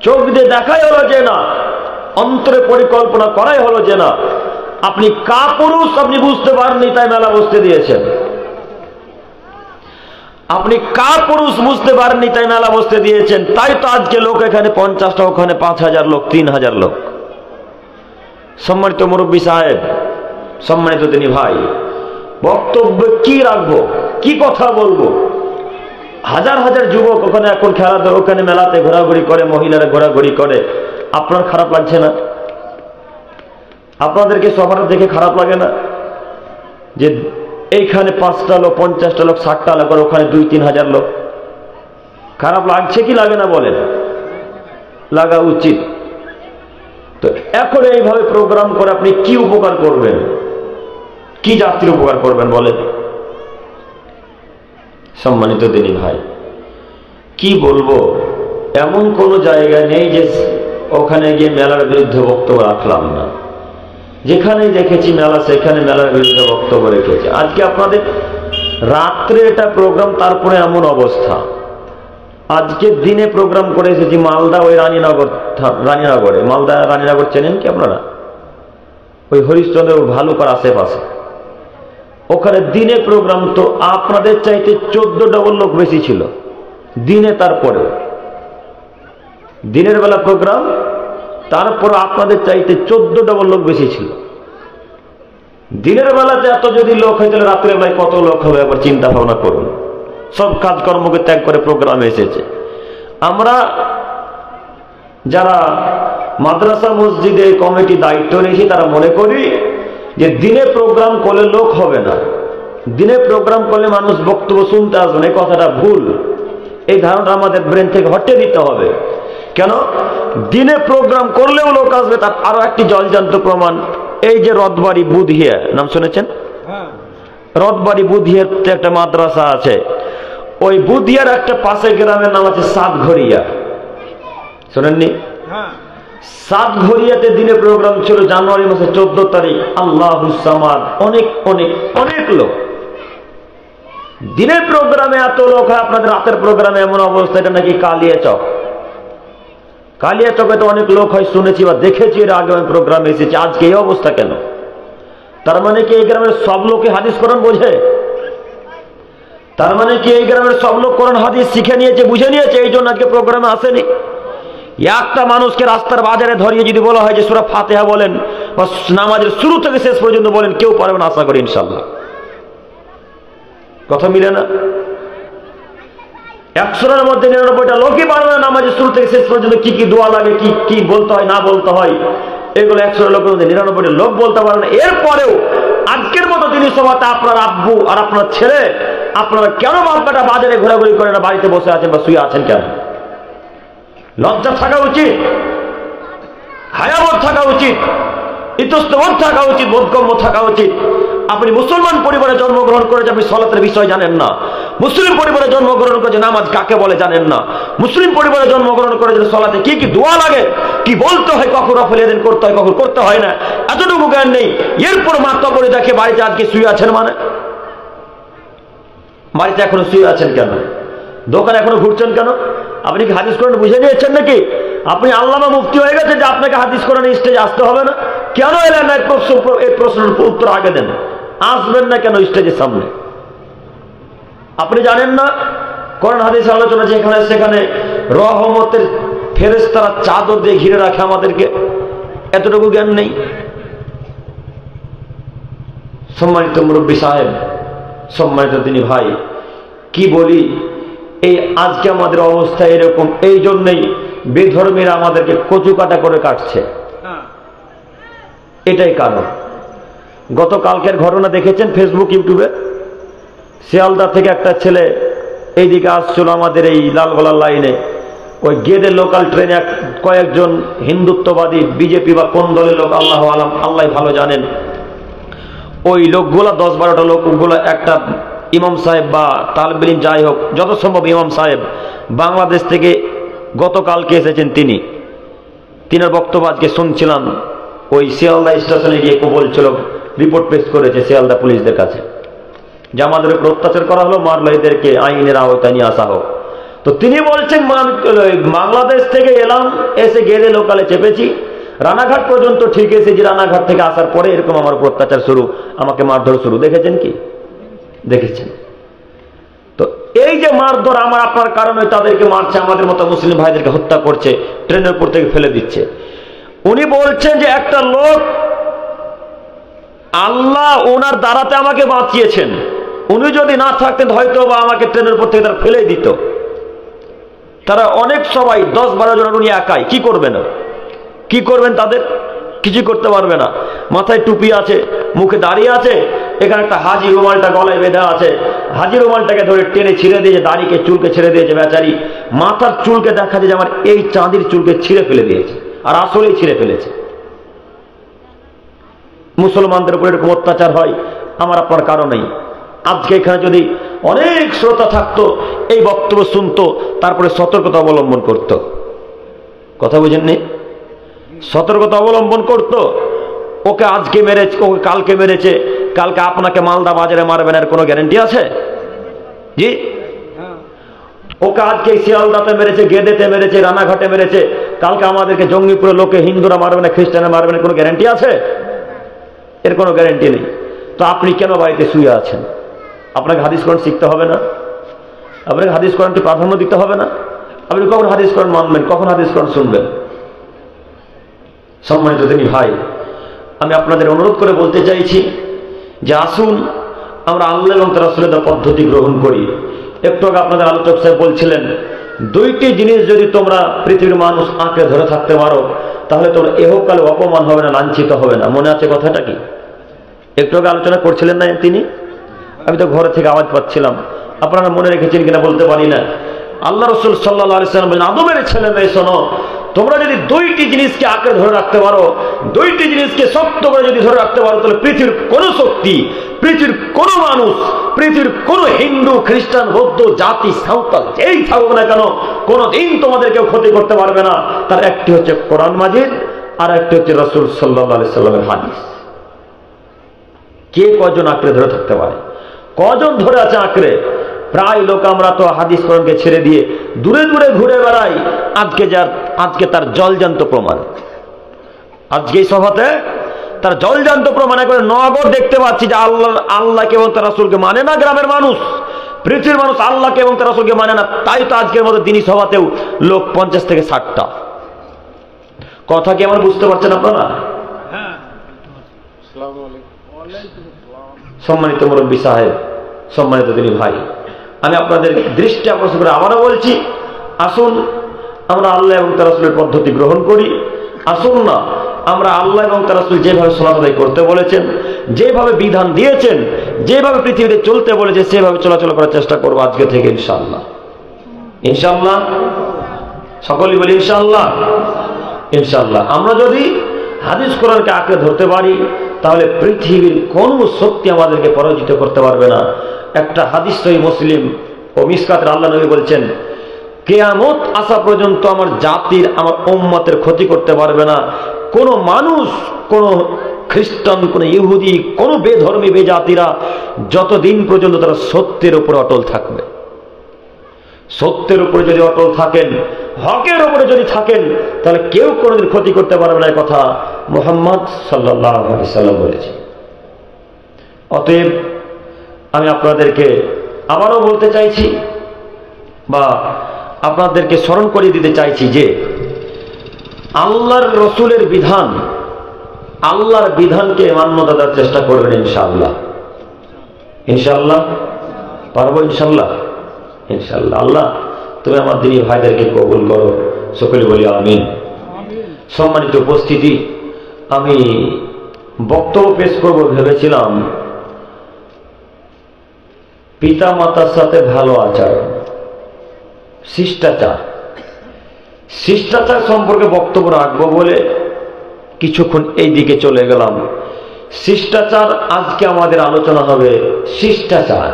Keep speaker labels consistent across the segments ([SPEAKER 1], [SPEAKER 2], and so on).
[SPEAKER 1] চোখ দিয়ে দেখাই হলো যে না, অন্তরে পরিকল্পনা করাই হলো যে না, আপনি কাপুরুষ, আপনি বুঝতে পারেননি তাই মেলা বসতে দিয়েছেন। আপনি কাপুরুষ বুঝতে পারেননি তাই মেলা বসতে দিয়েছেন, তাই তো আজকে লোক এখানে 50টা, ওখানে 5000 লোক, 3000 লোক। সম্মানিত মুরব্বী সাহেব, সম্মানিত তিনি ভাই, বক্তব্য কি রাখবো, কি কথা বলবো? হাজার হাজার যুবক ওখানে এখন খেলাধুলা, ওখানে মেলাতে ঘোরাঘুরি করে, মহিলারা ঘোরাঘুরি করে। আপনার খারাপ লাগছে না? আপনাদেরকে সবার দেখে খারাপ লাগে না যে এইখানে 5টা লোক, 50টা লোক, 60টা লোক, আর ওখানে 2-3 হাজার লোক? খারাপ লাগছে কি লাগে না বলেন? লাগা উচিত। তো এখন এইভাবে প্রোগ্রাম করে আপনি কি উপকার করবেন, কি জাতির উপকার করবেন বলেন? সম্মানিত দিনী ভাই, কি বলবো, এমন কোন জায়গা নেই যে ওখানে গিয়ে মেলার বিরুদ্ধে বক্তব্য রাখলাম না। যেখানেই দেখেছি মেলা, সেখানে মেলার বিরুদ্ধে বক্তব্য রেখেছে। আজকে আপনাদের রাত্রে এটা প্রোগ্রাম, তারপরে এমন অবস্থা। আজকে দিনে প্রোগ্রাম করে এসেছি মালদা, ওই রানীনগরে। মালদা রানীনগর চেনেন কি আপনারা? ওই হরিশ্চন্দ্র ভালুকার আশেপাশে। ওখানে দিনে প্রোগ্রাম, তো আপনাদের চাইতে 14 ডবল লোক বেশি ছিল দিনে। তারপরে দিনের বেলা প্রোগ্রাম, তারপর আপনাদের চাইতে 14 ডবল লোক বেশি ছিল। দিনের বেলাতে এত যদি লোক হয়, তাহলে রাত্রে বেলায় কত লোক হবে? একবার চিন্তা ভাবনা করুন। সব কাজকর্মকে ত্যাগ করে প্রোগ্রামে এসেছে। আমরা যারা মাদ্রাসা মসজিদে কমিটি দায়িত্ব নিয়েছি, তারা মনে করি যে দিনে প্রোগ্রাম করলে লোক হবে না, দিনে প্রোগ্রাম করলে মানুষ বক্তব্য শুনতে আসবে না। এই কথাটা ভুল। এই ধারণা আমাদের ব্রেন থেকে হটিয়ে দিতে হবে। কেন? দিনে প্রোগ্রাম করলেও লোক আসবে, তার আরো একটি জলজান্ত প্রমাণ। এই যে রথবাড়ি বুধিয়া, নাম শুনেছেন? রথবাড়ি বুধিয়ার একটা মাদ্রাসা আছে। ওই বুধিয়ার একটা পাশে গ্রামের নাম আছে সাতঘরিয়া, শোনেননি? সাতঘরিয়াতে দিনে প্রোগ্রাম ছিল জানুয়ারি মাসের 14 তারিখ। আল্লাহুস সামাদ, অনেক অনেক অনেক লোক। দিনের প্রোগ্রামে এত লোক হয়, আপনাদের রাতের প্রোগ্রামে এমন অবস্থা। এটা নাকি কালিয়াচক। কালিয়াচকে তো অনেক লোক হয় শুনেছি বা দেখেছি, এর আগে প্রোগ্রামে এসেছি। আজকে এই অবস্থা কেন? তার মানে কি এই গ্রামের সব লোকে হাদিস কোরআন বোঝে? তার মানে কি এই গ্রামের সব লোক কোরআন হাদিস শিখে নিয়েছে, বুঝে নিয়েছে, এই জন্য আজকে প্রোগ্রামে আসেনি? একটা মানুষকে রাস্তার বাজারে ধরিয়ে যদি বলা হয় যে সূরা ফাতিহা বলেন বা নামাজের শুরু থেকে শেষ পর্যন্ত বলেন, কেউ পারবে না, আশা করি ইনশাআল্লাহ। কথা মিলে না? 100টার মধ্যে 99টা লোকই পারবে না নামাজের শুরু থেকে শেষ পর্যন্ত কি কি দোয়া লাগে, কি কি বলতে হয় না বলতে হয়, এগুলো 100 লোকের মধ্যে 99টা লোক বলতে পারে না। এরপরেও আজকের মতো দিনের সভাতে আপনার আব্বু আর আপনার ছেলে, আপনারা কেন বাপ্পাটা বাজারে ঘোরাঘুরি করে না, বাড়িতে বসে আছেন বা শুয়ে আছেন কেন? লজ্জা থাকা উচিত, হায়াবোধ থাকা উচিত, ইতস্তবোধ থাকা উচিত, বোধগম্য থাকা উচিত। আপনি মুসলমান পরিবারে জন্মগ্রহণ করেছেন, আপনি সালাতের বিষয় জানেন না। মুসলিম পরিবারে জন্মগ্রহণ করেছেন, নামাজ কাকে বলে জানেন না। মুসলিম পরিবারে জন্মগ্রহণ করেছেন, সালাতে কি কি দোয়া লাগে, কি বলতে হয়, কখন রফল ইয়াদাইন করতে হয়, কখন করতে হয় না, এতটুকু জ্ঞান নেই। এরপর মাত্রা করে দেখে বাড়িতে আজকে শুয়ে আছেন। মানে বাড়িতে এখনো শুয়ে আছেন কেন? দোকানে এখনো ঘুরছেন কেন? আপনি কি হাদিস কোরআন বুঝে নিয়েছেন নাকি? আপনি আল্লামা মুফতি হয়ে গেছেন যে আপনাকে হাদিস কোরআন স্টেজে আসতে হবে না? কেন এলেন না? এই প্রশ্নের উত্তর আগে দেন। আসবেন না কেন স্টেজের সামনে? আপনি জানেন না কোরআন হাদিস আলোচনা যেখানে সেখানে রহমতের ফেরেশতারা চাদর দিয়ে ঘিরে রাখে আমাদেরকে? এতটুকু জ্ঞান নেই? সম্মানিত মুরব্বী সাহেব, সম্মানিত তিনি ভাই, কি বলি, এই আজকে আমাদের অবস্থা এরকম। এই জন্যই বেধর্মীরা আমাদেরকে কচু কাটা করে কাটছে, এটাই কারণ। গতকালকের ঘটনা দেখেছেন ফেসবুক, ইউটিউবে। শিয়ালদা থেকে একটা ছেলে এইদিকে আসছিল আমাদের এই লালগোলার লাইনে। ওই গেদে লোকাল ট্রেনে কয়েকজন হিন্দুত্ববাদী, বিজেপি বা কোন দলের লোক আল্লাহ আলাম, আল্লাহ ভালো জানেন, ওই লোকগুলা 10-12টা লোকগুলো একটা ইমাম সাহেব বা তালেব ইলম যাই হোক, যত সম্ভব ইমাম সাহেব বাংলাদেশ থেকে গতকালকে এসেছেন। তিনার বক্তব্য আজকে শুনছিলাম। ওই শিয়ালদা স্টেশনে গিয়ে বলছিল, রিপোর্ট পেশ করেছে শিয়ালদা পুলিশদের কাছে যে আমাদের উপর অত্যাচার করা হলো, মারলো, এদেরকে আইনের আওতায় নিয়ে আসা হোক। তো তো তিনি বলছেন বাংলাদেশ থেকে এলাম, এসে গেলে লোকালে চেপেছি, রানাঘাট পর্যন্ত ঠিক এসেছি, রানাঘাট থেকে আসার পরে এরকম আমার উপর অত্যাচার শুরু, আমাকে মারধর শুরু। দেখেছেন কি? দেখেছেন? তো এই যে মারধর আমার আপনার কারণে তাদেরকে মারছে, আমাদের মতো মুসলিম ভাইদেরকে হত্যা করছে, ট্রেনের উপর থেকে ফেলে দিচ্ছে। উনি বলছেন যে একটা লোক, আল্লাহ ওনার দ্বারাতে আমাকে বাঁচিয়েছেন, উনি যদি না থাকতেন হয়তো বা আমাকে ট্রেনের উপর থেকে তারা ফেলে দিত। তারা অনেক সবাই 10-12 জন, উনি একাই, কি করবেন? কি করবেন? তাদের কিছু করতে পারবে না। মাথায় টুপি আছে, মুখে দাঁড়িয়ে আছে, এখানে একটা হাজি রুমালটা গলায় বেঁধে আছে, হাজি রুমালটাকে ধরে টেনে ছিঁড়ে দিয়েছে, দাড়িকে চুলকে ছেড়ে দিয়েছে বেচারি, মাথার চুলকে দেখা যায় যে আমার এই চাঁদির চুলকে ছিঁড়ে ফেলে দিয়েছে, আর আসলেই ছিঁড়ে ফেলেছে। মুসলমানদের উপর এরকম অত্যাচার হয় আমার আপনার কারণেই। আজকে এখানে যদি অনেক শ্রোতা থাকতো, এই বক্তব্য শুনতো, তারপরে সতর্কতা অবলম্বন করত। কথা বুঝেননি? সতর্কতা অবলম্বন করত। ওকে আজকে মেরেছে, ওকে কালকে মেরেছে, কালকে আপনাকে মালদা বাজারে মারবেন, এর কোনো গ্যারান্টি আছে? জি, ওকে আজকে শিয়ালদাতে মেরেছে, গেদেতে মেরেছে, রানাঘাটে মেরেছে, কালকে আমাদেরকে জঙ্গিপুরে লোকে হিন্দুরা মারবে না, খ্রিস্টানরা মারবে না, কোনো গ্যারান্টি আছে? এর কোনো গ্যারান্টি নেই। তো আপনি কেন বাড়িতে শুয়ে আছেন? আপনাকে হাদিস কোরআন শিখতে হবে না? আপনাকে হাদিস কোরআনকে প্রাধান্য দিতে হবে না? আপনি কখন হাদিস কোরআন মানবেন, কখন হাদিস কোরআন শুনবেন? সম্মানিত দিনী ভাই, আমি আপনাদের অনুরোধ করে বলতে চাইছি যে আসুন আমরা আল্লাহ এবং তার রাসূলের পদ্ধতি গ্রহণ করি। একটু আগে আপনাদের আলোচক সাহেব বলছিলেন, দুইটি জিনিস যদি তোমরা পৃথিবীর মানুষ আঁকড়ে ধরে থাকতে পারো, তাহলে তোমরা এহকালে অপমান হবে না, লাঞ্ছিত হবে না। মনে আছে কথাটা কি? একটু আগে আলোচনা করছিলেন না তিনি? আমি তো ঘরে থেকে আওয়াজ পাচ্ছিলাম, আপনারা মনে রেখেছেন কিনা বলতে পারি না। আল্লাহ রাসূল সাল্লাল্লাহু আলাইহি ওয়াসাল্লাম বলেন, আদমের ছেলে মেয়ে শোনো, তোমরা যদি দুইটি জিনিসকে আঁকড়ে ধরে রাখতে পারো, দুইটি জিনিসকে শক্ত করে যদি ধরে রাখতে পারো, তাহলে পৃথিবীর কোন শক্তি, পৃথিবীর কোন মানুষ, পৃথিবীর কোন হিন্দু, খ্রিস্টান, বৌদ্ধ জাতি, সাঁওতাল যেই থাকুক না কেন, কোনদিন তোমাদের কেউ ক্ষতি করতে পারবে না। তার একটি হচ্ছে কোরআন মাজিদ, আর একটি হচ্ছে রাসূল সাল্লাল্লাহু আলাইহি ওয়াসাল্লামের হাদিস। কে কজন আঁকড়ে ধরে থাকতে পারে? কজন ধরে আছে আঁকড়ে? প্রায় লোক আমরা তো হাদিস কোরআনকে ছেড়ে দিয়ে দূরে দূরে ঘুরে বেড়াই। আজকে তার জলজান্ত প্রমাণ, আজকে এই সভাতে তার জলজান্ত প্রমাণ করে নগর দেখতে পাচ্ছি যে আল্লাহকে এবং তার রাসূলকে মানে না গ্রামের মানুষ, পৃথিবীর মানুষ আল্লাহকে এবং তার রাসূলকে মানে না। তাই তো আজকের মতো দিনী সভাতেও লোক 50 থেকে 60টা। কথা কি আমার বুঝতে পারছেন আপনারা? সম্মানিত মুরব্বী সাহেব, সম্মানিত দিনী ভাই, আমি আপনাদের দৃষ্টি আকর্ষণ করে আবারও বলছি, আসুন আমরা আল্লাহ এবং তার রাসূলের পদ্ধতি গ্রহণ করি। আসুন না আমরা আল্লাহ এবং তার রাসূল যেভাবে সালাত আদায় করতে বলেছেন, যেভাবে বিধান দিয়েছেন, যেভাবে পৃথিবীতে চলতে বলেছে, সেভাবে চলাচল করার চেষ্টা করবো আজকে থেকে ইনশাআল্লাহ। ইনশাআল্লাহ, সকলেই বলি ইনশাআল্লাহ। ইনশাআল্লাহ আমরা যদি হাদিস কোরআনকে আঁকড়ে ধরতে পারি, তাহলে পৃথিবীর কোন শক্তি আমাদেরকে পরাজিত করতে পারবে না। একটা হাদিস সহিহ মুসলিম ও মিশকাতের আল্লাহ নবী বলছেন, কিয়ামত আসা পর্যন্ত আমার জাতির, আমার উম্মতের ক্ষতি করতে পারবে না কোন মানুষ, কোন খ্রিস্টান, কোন ইহুদি, কোন বেধর্মী বেজাতিরা, যতদিন পর্যন্ত তারা সত্যের উপরে অটল থাকবে। সত্যের উপরে যদি অটল থাকেন, হকের উপরে যদি থাকেন, তাহলে কেউ কোনোদিন ক্ষতি করতে পারবে না। এই কথা মুহাম্মদ সাল্লাল্লাহু আলাইহি ওয়াসাল্লাম বলেছেন। অতএব আমি আপনাদেরকে আবারও বলতে চাইছি, বা আপনাদেরকে স্মরণ করিয়ে দিতে চাইছি যে আল্লাহর রসুলের বিধান, আল্লাহর বিধানকে মান্যতা দেওয়ার চেষ্টা করবেন ইনশাআল্লাহ। ইনশাআল্লাহ পারবো, ইনশাআল্লাহ। ইনশাআল্লাহ। আল্লাহ তুমি আমার দিনী ভাইদেরকে কবুল করো, সকলে বলি আমিন। সম্মানিত উপস্থিতি, আমি বক্তব্য পেশ করব ভেবেছিলাম পিতা মাতার সাথে ভালো আচরণ, শিষ্টাচার, শিষ্টাচার সম্পর্কে বক্তব্য রাখবো বলে কিছুক্ষণ এই দিকে চলে গেলাম। শিষ্টাচার আজকে আমাদের আলোচনা হবে। শিষ্টাচার,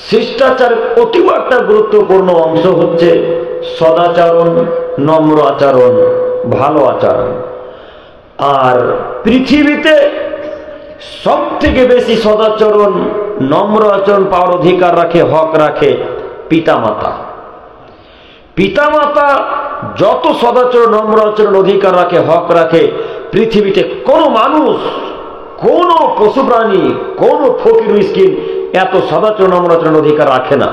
[SPEAKER 1] শিষ্টাচার অতীব একটা গুরুত্বপূর্ণ অংশ হচ্ছে সদাচরণ, নম্র আচরণ, ভালো আচরণ। আর পৃথিবীতে সব থেকে বেশি সদাচরণ, নম্র আচরণ পাওয়ার অধিকার রাখে, হক রাখে পিতা মাতা। পিতামাতা যত সদাচরণ নম্র আচরণ অধিকার রাখে, হক রাখে, পৃথিবীতে কোনো মানুষ, কোনো পশু প্রাণী, কোনো ফকির মিসকিন এত সদাচরণ নম্র আচরণ অধিকার রাখে না।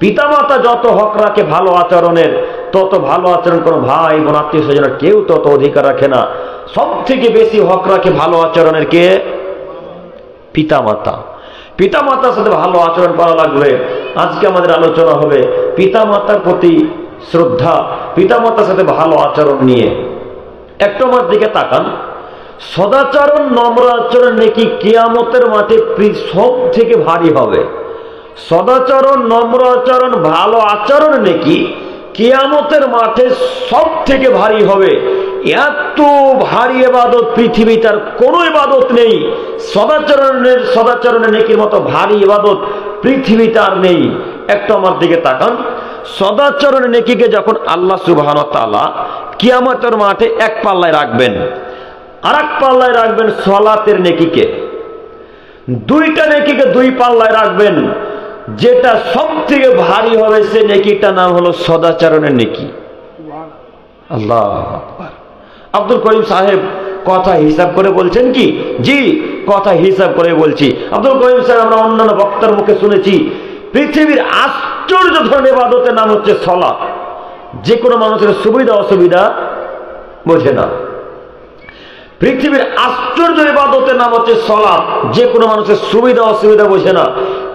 [SPEAKER 1] পিতামাতা যত হক রাখে ভালো আচরণের, তত ভালো আচরণ কোনো ভাই বোন আত্মীয় স্বজনের কেউ তত অধিকার রাখে না। সব থেকে বেশি হক রাখে ভালো আচরণের কে? পিতামাতা। পিতামাতার সাথে ভালো আচরণ করা লাগবে। আজকে আমাদের আলোচনা হবে পিতামাতার প্রতি শ্রদ্ধা, পিতামাতার সাথে ভালো আচরণ নিয়ে। একটু আমার দিকে তাকান। সদাচরণ নম্র আচরণ নাকি কিয়ামতের মাঠে সব থেকে ভারী হবে। সদাচরণ নম্র আচরণ ভালো আচরণ নাকি কিয়ামতের মাঠে সব থেকে ভারী হবে। এত ভারী ইবাদত পৃথিবীতে আর কোনো ইবাদত নেই। সদাচরণের নেকির মতো ভারী ইবাদত পৃথিবীতে আর নেই। একটু আমার দিকে তাকান। সদাচরণের নেকিকে যখন আল্লাহ সুবহানাহু ওয়া তাআলা কিয়ামতের মাঠে এক পাল্লায় রাখবেন, আর এক পাল্লায় রাখবেন সালাতের নেকিকে। দুইটা নেকিকে দুই পাল্লায় রাখবেন। যেটা সব থেকে ভারী হবে সে নেকিটার নাম হলো সদাচরণের নেকি। আল্লাহু আকবার। আব্দুল করিম সাহেব কথা হিসাব করে বলছেন কি? জি, কথা হিসাব করে বলছি। আব্দুল করিম সাহেব আমরা অন্যান্য বক্তার মুখে শুনেছি পৃথিবীর আশ্চর্য ধরনের ইবাদতের নাম হচ্ছে সালাত। যে কোনো মানুষের সুবিধা অসুবিধা বোঝে না। পৃথিবীর আশ্চর্য ইবাদতের নাম হচ্ছে সালাত। যে কোনো মানুষের সুবিধা অসুবিধা বোঝে না।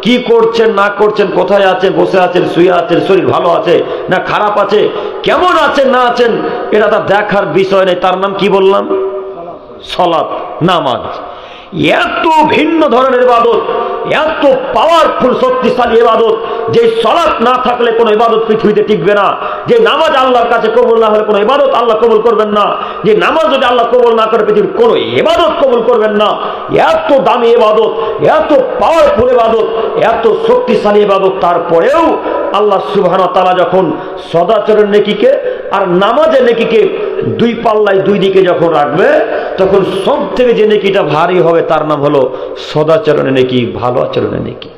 [SPEAKER 1] কি করছেন না করছেন, কোথায় আছেন, বসে আছেন, শুয়ে আছেন, শরীর ভালো আছে না খারাপ আছে, কেমন আছেন না আছেন, এটা তার দেখার বিষয় নেই। তার নাম কি বললাম? সালাত, নামাজ। এত ভিন্ন ধরনের ইবাদত, এত পাওয়ারফুল শক্তিশালী ইবাদত, যে সালাত না থাকলে কোনো ইবাদত পৃথিবীতে টিকবে না। যে নামাজ আল্লাহর কাছে কবুল না হলে কোনো ইবাদত আল্লাহ কবুল করবেন না। যে নামাজ যদি আল্লাহ কবুল না করে পৃথিবীর কোনো ইবাদত কবুল করবেন না। এত দামি ইবাদত, এত পাওয়ারফুল ইবাদত, এত শক্তিশালী ইবাদত, তারপরেও আল্লাহ সুবহানাহু ওয়া তাআলা যখন সদাচরণ নেকিকে আর নামাজের নেকিকে দুই পাল্লায় দুই দিকে যখন রাখবে, তখন সব থেকে যে নেকিটা ভারী হবে তার নাম হলো সদাচরণের নেকি, ভালো আচরণের নেকি।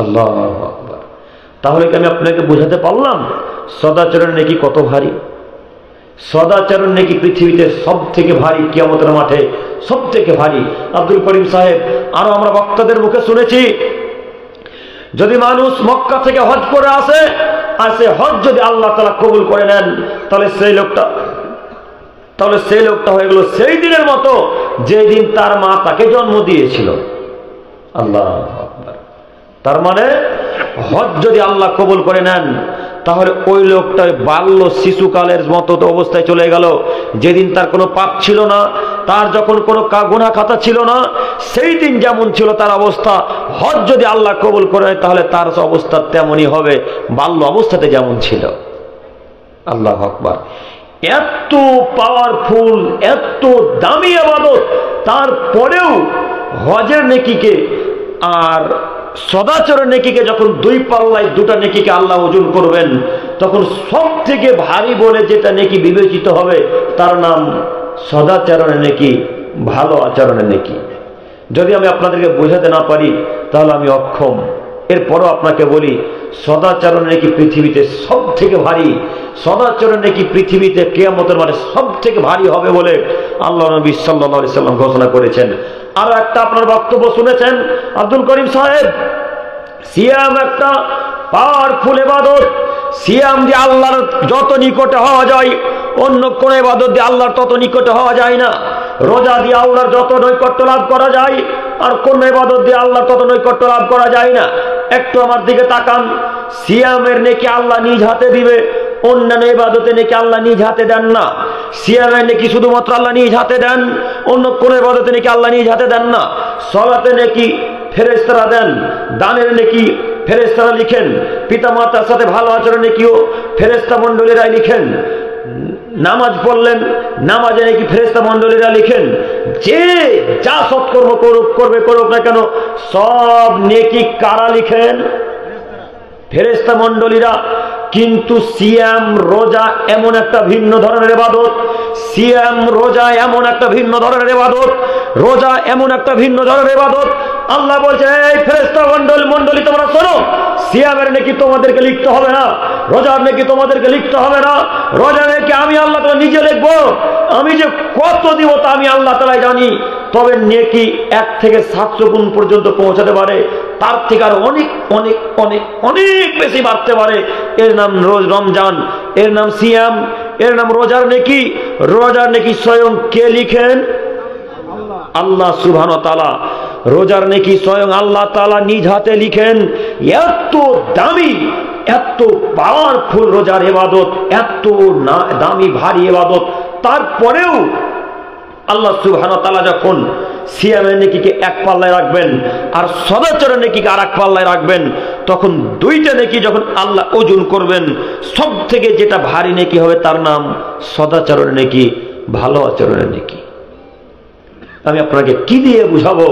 [SPEAKER 1] আল্লাহু আকবার। তাহলে কি আমি আপনাকে বোঝাতে পারলাম সদাচরণ নেকি কত ভারী? সদাচরণ নেকি পৃথিবীতে সব থেকে ভারী, কিয়ামতের মাঠে সব থেকে ভারী। আব্দুল করিম সাহেব আরো আমরা বক্তাদের মুখে শুনেছি, যদি মানুষ মক্কা থেকে হজ করে আসে, আর সে হজ যদি আল্লাহ তাআলা কবুল করে নেন, তাহলে সেই লোকটা হয়ে গেল সেই দিনের মতো যেই দিন তার মা তাকে জন্ম দিয়েছিল। আল্লাহু আকবার। তার মানে হজ যদি আল্লাহ কবুল করে নেন, তাহলে ওই লোকটা বাল্য শিশুকালের মতো অবস্থায় চলে গেল। যেদিন তার কোনো পাপ ছিল না, তার যখন কোনো গুনাহ খাতা ছিল না, সেই দিন যেমন ছিল তার অবস্থা, হজ যদি আল্লাহ কবুল করে নেয় তাহলে তার অবস্থা তেমনই হবে বাল্য অবস্থাতে যেমন ছিল। আল্লাহু আকবার। এত পাওয়ারফুল, এত দামি ইবাদত, তারপরেও হজের নেকিকে আর সদাচরণ নেকিকে যখন দুই পাল্লায় দুটা নেকিকে আল্লাহ ওজন করবেন, তখন সব থেকে ভারী বলে যেটা নেকি বিবেচিত হবে তার নাম সদাচরণের নেকি, ভালো আচরণের নেকি। যদি আমি আপনাদেরকে বোঝাতে না পারি তাহলে আমি অক্ষম। এরপরও আপনাকে বলি, সদাচরণ নেকি পৃথিবীতে সব থেকে ভারী। সদাচরণ নেকি পৃথিবীতে কিয়ামতের মাঠে সব থেকে ভারী হবে বলে আল্লাহ নবী সাল্লাল্লাহু আলাইহি সাল্লাম ঘোষণা করেছেন। আর একটা আপনার বক্তব্য শুনেছেন আব্দুল করিম সাহেব, সিয়াম একটা পাওয়ারফুল ইবাদত। সিয়াম দিয়ে আল্লাহর যত নিকটে হওয়া যায়, অন্য কোন ইবাদত দিয়ে আল্লাহর তত নিকটে হওয়া যায় না। রোজা দিয়ে আল্লাহর যত নৈকট্য লাভ করা যায়, আর কোন ইবাদত দিয়ে আল্লাহর তত নৈকট্য লাভ করা যায় না। একটু আমার দিকে তাকান। সিয়ামের নেকি আল্লাহ নিজ হাতে দিবে, অন্যান্য ইবাদতে নেকি আল্লাহ নিজ হাতে দেন না। সিয়ামের নেকি শুধুমাত্র আল্লাহ নিজ হাতে দেন, অন্য কোন ইবাদতে নেকি আল্লাহ নিজ হাতে দেন না। সালাতে নেকি ফেরেশতারা দেন, দানের নেকি ফেরেশতারা লিখেন, পিতামাতার সাথে ভালো আচরণ নেকিও ফেরেশতা মণ্ডলীরা লিখেন। নামাজ পড়লেন, নামাজে নাকি ফেরেশতা মণ্ডলীরা লিখেন। যে যা সৎকর্ম করুক না কেন, সব নেকি কারা লিখেন? ফেরেশতা মণ্ডলীরা। কিন্তু সিয়াম রোজা এমন একটা ভিন্ন ধরনের ইবাদত, সিয়াম রোজা এমন একটা ভিন্ন ধরনের ইবাদত, রোজা এমন একটা ভিন্ন ধরনের ইবাদত, আল্লাহ বলছে, এই ফেরেশতা মণ্ডলী তোমরা শোনো, সিয়ামের নেকি তোমাদেরকে লিখতে হবে না, রোজার নেকি তোমাদেরকে লিখতে হবে না। রোজা নেকি আমি আল্লাহ তাআলা নিজে লিখবো। আমি যে কত দিব তা আমি আল্লাহ তাআলা জানি। তবে নেকি 1 থেকে 700 গুণ পর্যন্ত পৌঁছাতে পারে, তার থেকে আর অনেক অনেক অনেক অনেক বেশি বাড়তে পারে। এর নাম রমজান, এর নাম সিয়াম, এর নাম রোজার নেকি। রোজার নেকি স্বয়ং কে লিখেন? আল্লাহ সুবহানাহু ওয়া তাআলা। রোজার নেকি স্বয়ং আল্লাহ তাআলা নিজ হাতে লিখেন। এত দামি, এত পাওয়ারফুল রোজার ইবাদত, এত দামি ভারী ইবাদত, তারপরেও আল্লাহ সুবহানাহু ওয়া তাআলা যখন সিয়ামের নেকিকে এক পাল্লায় রাখবেন আর সদাচরের নেকিকে আর এক পাল্লায় রাখবেন, তখন দুইটা নেকি যখন আল্লাহ ওজন করবেন, সব থেকে যেটা ভারী নেকি হবে তার নাম সদাচরণের নেকি, ভালো আচরণের নেকি। আমি আপনাকে কি দিয়ে বুঝাবো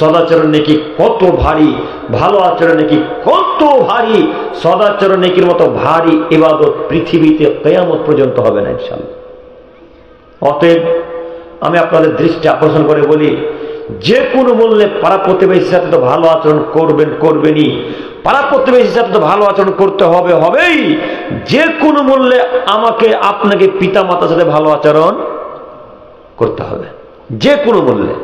[SPEAKER 1] সদাচরণ নেকি কত ভারী, ভালো আচরণ নেকি কত ভারী। সদাচরণ নেকির মতো ভারী ইবাদত পৃথিবীতে কিয়ামত পর্যন্ত হবে না ইনশাআল্লাহ। অতএব আমি আপনাদের দৃষ্টি আকর্ষণ করে বলি, যে কোনো মূল্যে পাড়া প্রতিবেশীর সাথে তো ভালো আচরণ করবেনই, পাড়া প্রতিবেশীর সাথে তো ভালো আচরণ করতে হবেই। যে কোনো মূল্যে আমাকে আপনাকে পিতা মাতার সাথে ভালো আচরণ করতে হবে, যে কোনো মূল্যে।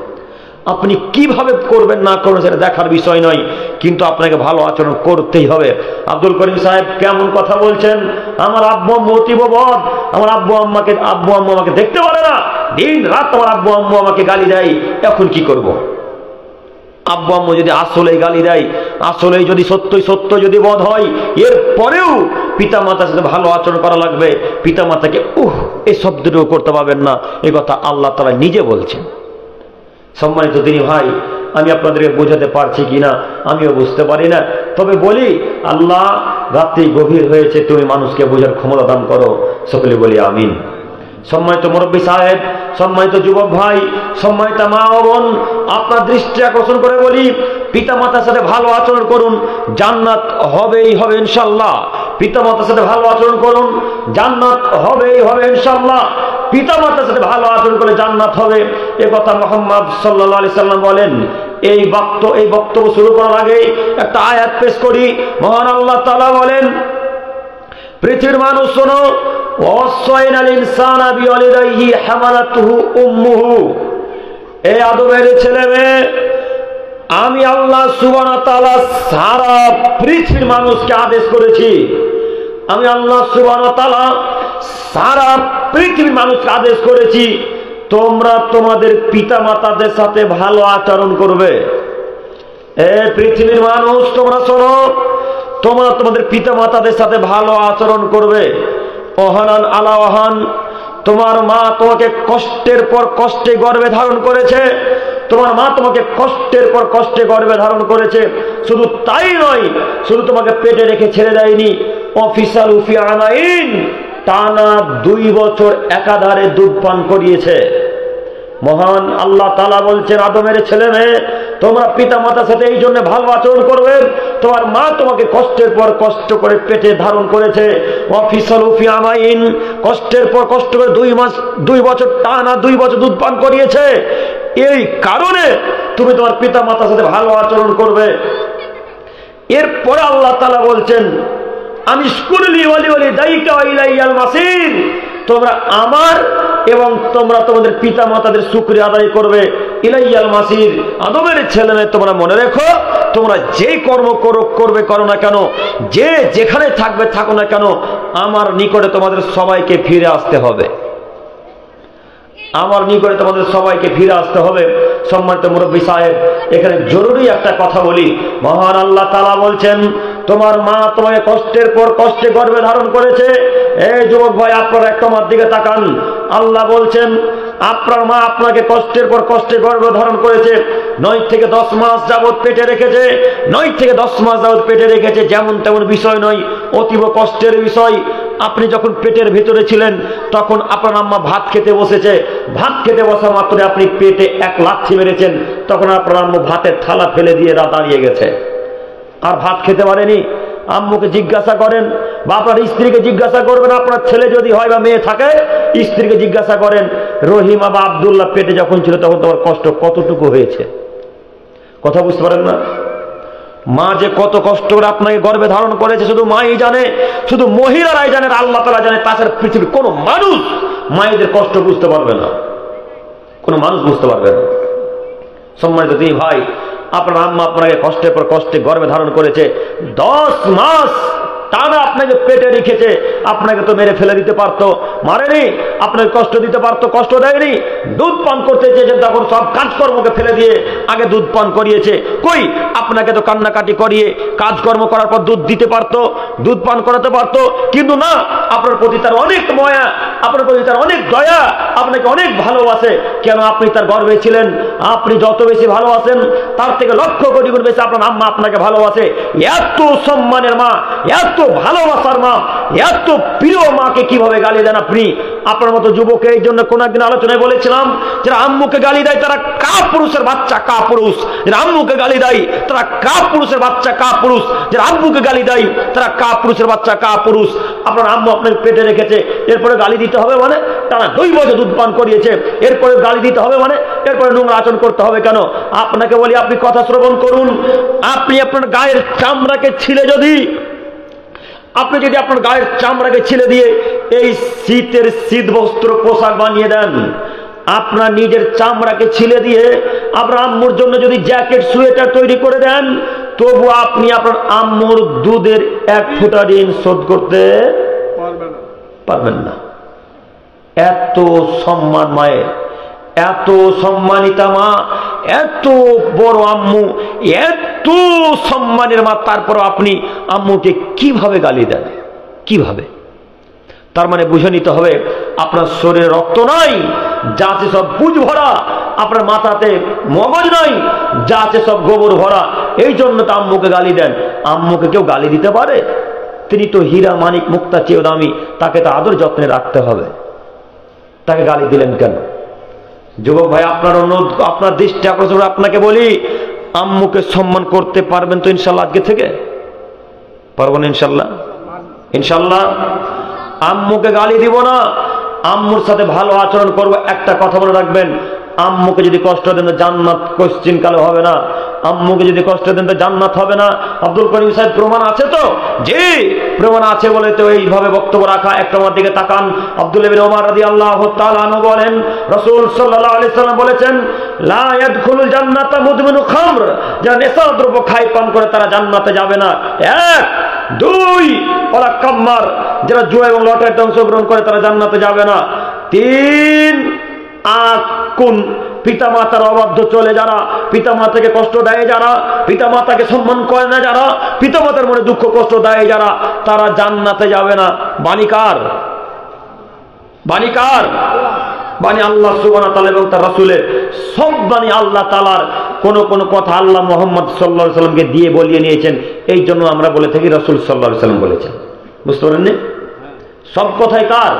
[SPEAKER 1] আপনি কিভাবে করবেন না করবেন সেটা দেখার বিষয় নয়, কিন্তু আপনাকে ভালো আচরণ করতেই হবে। আব্দুল করিম সাহেব কেমন কথা বলছেন? আমার আব্বু আম্মু অতীব বদ, আমার আব্বু আম্মু আমাকে দেখতে পারে না, দিন রাত আমার আব্বু আম্মু আমাকে গালি দেয়, এখন কি করব? আব্বু আম্মু যদি আসলেই গালি দেয়, আসলেই যদি সত্য যদি বধ হয়, এর পরেও পিতা মাতার সাথে ভালো আচরণ করা লাগবে। পিতা মাতাকে এই শব্দটিও করতে পারবেন না, এ কথা আল্লাহ তাআলা নিজে বলছেন। সম্মানিত দিনী ভাই, আমি আপনাদেরকে বোঝাতে পারছি কিনা আমিও বুঝতে পারি না, তবে বলি, আল্লাহ রাত্রি গভীর হয়েছে, তুমি মানুষকে বোঝার ক্ষমতা দান করো, সকলে বলি আমিন। সম্মানিত মুরব্বী সাহেব, সম্মানিত যুবক ভাই, সম্মানিত মা ও বোন, আপনার দৃষ্টি আকর্ষণ করে বলি, পিতা মাতার সাথে ভালো আচরণ করুন, জান্নাত হবেই হবে ইনশাআল্লাহ। পিতা মাতার সাথে ভালো আচরণ করুন, জান্নাত হবেই হবে ইনশাআল্লাহ। পিতা মাতার সাথে ভালো আচরণ করলে জান্নাত হবে, এ কথা মুহাম্মদ সাল্লাল্লাহু আলাইহি সাল্লাম বলেন। এই বক্তব্য শুরু করার আগে একটা আয়াত পেশ করি। মহান আল্লাহ তাআলা বলেন, পৃথিবীর মানুষ শোনো, ওয়াসাইনাল ইনসানা বিওয়ালিদাইহি হামালাতুহু উম্মুহু। এই আদমের ছেলে মেয়ে, আমি আল্লাহ সুবহানাহু ওয়া তাআলা সারা পৃথিবীর মানুষকে আদেশ করেছি। আমি আল্লাহ সুবহানাহু ওয়া তাআলা সারা পৃথিবীর মানুষকে আদেশ করেছি, তোমরা তোমাদের পিতা মাতাদের সাথে ভালো আচরণ করবে। এ পৃথিবীর মানুষ, তোমরা শোনো, তোমরা তোমাদের পিতা মাতাদের সাথে ভালো আচরণ করবে। ওহানান আলা ওহান, তোমার মা তোমাকে কষ্টের পর কষ্টে গর্ভে ধারণ করেছে, তোমার মা তোমাকে কষ্টের পর কষ্টে গর্ভে ধারণ করেছে। শুধু তাই নয়, শুধু তোমাকে পেটে রেখে ছেড়ে দেয়নি, অফিসাল উফি আনাইন, টানা 2 বছর একাধারে দুধ পান করিয়েছে। মহান আল্লাহ তাআলা বলছেন, আদমের ছেলে মেয়ে, তোমরা পিতা মাতার সাথে এই জন্য ভালো আচরণ করবে, তোমার মা তোমাকে কষ্টের পর কষ্ট করে পেটে ধারণ করেছে। অফিসাল উফি আমাইন, কষ্টের পর কষ্ট করে 2 বছর টানা 2 বছর দুধ পান করিয়েছে। এই কারণে তুমি তোমার পিতা মাতার সাথে ভালো আচরণ করবে। এরপরে আল্লাহ তাআলা বলছেন, আমি শুকুরলি ওয়ালি ওয়ালি দাইকা ইলাইয়াল মাসির, তোমরা আমার এবং তোমরা তোমাদের পিতা মাতাদের শুকরিয়া আদায় করবে। ইলাইয়াল মাসির, আদমের ছেলে মেয়ে, তোমরা মনে রেখো, তোমরা যে কর্ম করো না কেন, যে যেখানে থাকবে থাকো না কেন, আমার নিকটে তোমাদের সবাইকে ফিরে আসতে হবে। আমার নিকটে তোমাদের সবাইকে ফিরে আসতে হবে। সম্মানিত মুরব্বী সাহেব, এখানে জরুরি একটা কথা বলি। মহান আল্লাহ তাআলা বলছেন, তোমার মা তোমাকে কষ্টের পর কষ্টে গর্ভে ধারণ করেছে। এই যুবক ভাই, আপনারা একটু আমার দিকে তাকান। আল্লাহ বলছেন, আপনার মা আপনাকে কষ্টের পর কষ্টে গর্ভে ধারণ করেছে, 9 থেকে 10 মাস যাবৎ পেটে রেখেছে। 9 থেকে 10 মাস যাবৎ পেটে রেখেছে, যেমন তেমন বিষয় নয়, অতীব কষ্টের বিষয়। আপনি যখন পেটের ভিতরে ছিলেন, তখন আপনার আম্মা ভাত খেতে বসেছে, ভাত খেতে বসা মাত্র আপনি পেটে 1 লাথি মেরেছেন, তখন আপনার আম্মু ভাতের থালা ফেলে দিয়ে দাঁড়িয়ে গেছে, আর ভাত খেতে পারেনি। আম্মুকে জিজ্ঞাসা করেন, বা আপনার স্ত্রীকে জিজ্ঞাসা করবেন, আপনার ছেলে যদি হয় বা মেয়ে থাকে, স্ত্রীকে জিজ্ঞাসা করেন, রহিমা বা আব্দুল্লাহ পেটে যখন ছিল তখন তোমার কষ্ট কতটুকু হয়েছে? কথা বুঝতে পারেন না? মা যে কত কষ্ট করে আপনাকে গর্ভে ধারণ করেছে শুধু মাই জানে, শুধু মহিলারাই জানে, আল্লাহ তাআলা জানে। তাছাড়া পৃথিবীর কোনো মানুষ মায়েদের কষ্ট বুঝতে পারবে না, কোনো মানুষ বুঝতে পারবে না। সম্মানিত দিদি ভাই, আপনার আম্মা আপনাকে কষ্টের পর কষ্টে গর্ভে ধারণ করেছে, 10 মাস টানা আপনাকে পেটে রেখেছে। আপনাকে তো মেরে ফেলে দিতে পারতো, মারেনি। আপনাকে কষ্ট দিতে পারতো, কষ্ট দেয়নি। দুধ পান করতে চেয়েছেন, তখন সব কাজকর্মকে ফেলে দিয়ে আগে দুধ পান করিয়েছে। কই, আপনাকে তো কান্নাকাটি করিয়ে কাজকর্ম করার পর দুধ দিতে পারতো, দুধ পান করাতে পারতো। কিন্তু না, আপনার প্রতি তার অনেক মায়া, আপনার প্রতি তার অনেক দয়া, আপনাকে অনেক ভালোবাসে। কেন? আপনি তার গর্ভে ছিলেন। আপনি যত বেশি ভালোবাসেন তার থেকে লক্ষ কোটি গুণ বেশি আপনার আম্মা আপনাকে ভালোবাসে। এত সম্মানের মা, এত ভালোবাসার মা, এত প্রিয় মাকে কিভাবে গালি দেন আপনি? আপনার মতো যুবকের এই জন্য কোন একদিন আলোচনায় বলেছিলাম, যারা আম্মুকে গালি দেয় তারা কাপুরুষের বাচ্চা, কাপুরুষ। যারা আম্মুকে গালি দেয় তারা কাপুরুষের বাচ্চা, কাপুরুষ। যারা আম্মুকে গালি দেয় তারা কাপুরুষের বাচ্চা, কাপুরুষ। আপনার আম্মু আপনাকে পেটে রেখেছে, এরপরে গালি দিতে হবে মানে? টানা 2 বছর দুধ পান করিয়েছে, এরপরে গালি দিতে হবে মানে? এরপরে নোংরা আচরণ করতে হবে কেন? আপনাকে বলি, আপনি কথা শ্রবণ করুন। আপনি আপনার গায়ের চামড়াকে ছিলে আপনার গায়ের চামড়াকে ছিলে দিয়ে এই শীতের শীত বস্ত্র পোশাক বানিয়ে দেন, আপনার নিজের চামড়াকে ছিলে দিয়ে আপনার আম্মুর জন্য যদি জ্যাকেট সোয়েটার তৈরি করে দেন, তবু আপনি আপনার আম্মুর দুধের 1 ফোঁটা ঋণ শোধ করতে পারবেন না। এত সম্মান মায়ের, এত সম্মানিতা মা, এত বড় আম্মু, এত সম্মানের মা, তারপর আপনি আম্মুকে কিভাবে গালি দেন? কিভাবে? তার মানে বুঝে নিতে হবে আপনার শরীরে রক্ত নাই, যা আছে সব পুজ ভরা। আপনার মাথাতে মগজ নাই, যা আছে সব গোবর ভরা। এই জন্য তো আম্মুকে গালি দেন। আম্মুকে কেউ গালি দিতে পারে? তিনি তো হীরা মানিক মুক্তা চেয়েও দামি, তাকে তো আদর যত্নে রাখতে হবে। তাকে গালি দিলেন কেন? যুবক ভাই, আপনার অনুরোধ, আপনার দৃষ্টি আকর্ষণ, আপনাকে বলি, আম্মুকে সম্মান করতে পারবেন তো ইনশাল্লাহ? আজকে থেকে পারবেন ইনশাল্লাহ? ইনশাল্লাহ আম্মুকে গালি দিব না, আম্মুর সাথে ভালো আচরণ করব। একটা কথা মনে রাখবেন, আম্মুকে যদি কষ্ট দেন জান্নাত কোশ্চিন কালে হবে না। আম্মুকে যদি কষ্ট দেন তো জান্নাত হবে না। আব্দুল করিম সাহেব, প্রমাণ আছে তো? জি, প্রমাণ আছে বলে তো এইভাবে বক্তব্য রাখা। একটা আমার দিকে তাকান। আব্দুল্লাহ বিন ওমর রাদিয়াল্লাহু তাআলা আনহু বলেন, রাসূল সাল্লাল্লাহু আলাইহি সাল্লাম বলেছেন, লা ইয়াদখুলুল জান্নাতা মুদমিনু খামর, যারা নেশাদ্রব্য খায় পান করে তারা জান্নাতে যাবে না। 1 2 ওয়ালা কাম্মার, যারা জুয়া এবং লটারিতে অংশগ্রহণ করে তারা জান্নাতে যাবে না। 3 আকুন, পিতা মাতার অবাধ্য চলে যারা, পিতা মাতাকে কষ্ট দেয় যারা, পিতা মাতাকে সম্মান করে না যারা, পিতা মাতার মনে দুঃখ কষ্ট দেয় যারা, তারা জান্নাতে যাবে না। বাণী কার? বাণী কার? বাণী আল্লাহ সুবহানাহু ওয়া তাআলা এবং তার রাসূলের। সব বাণী আল্লাহ তাআলার। কোন কোন কথা আল্লাহ মুহাম্মদ সাল্লাল্লাহু আলাইহি সাল্লামকে দিয়ে বলিয়ে নিয়েছেন। এই জন্য আমরা বলে থাকি রাসূল সাল্লাল্লাহু আলাইহি সাল্লাম বলেছেন। বুঝতে পারেননি? সব কথাই কার?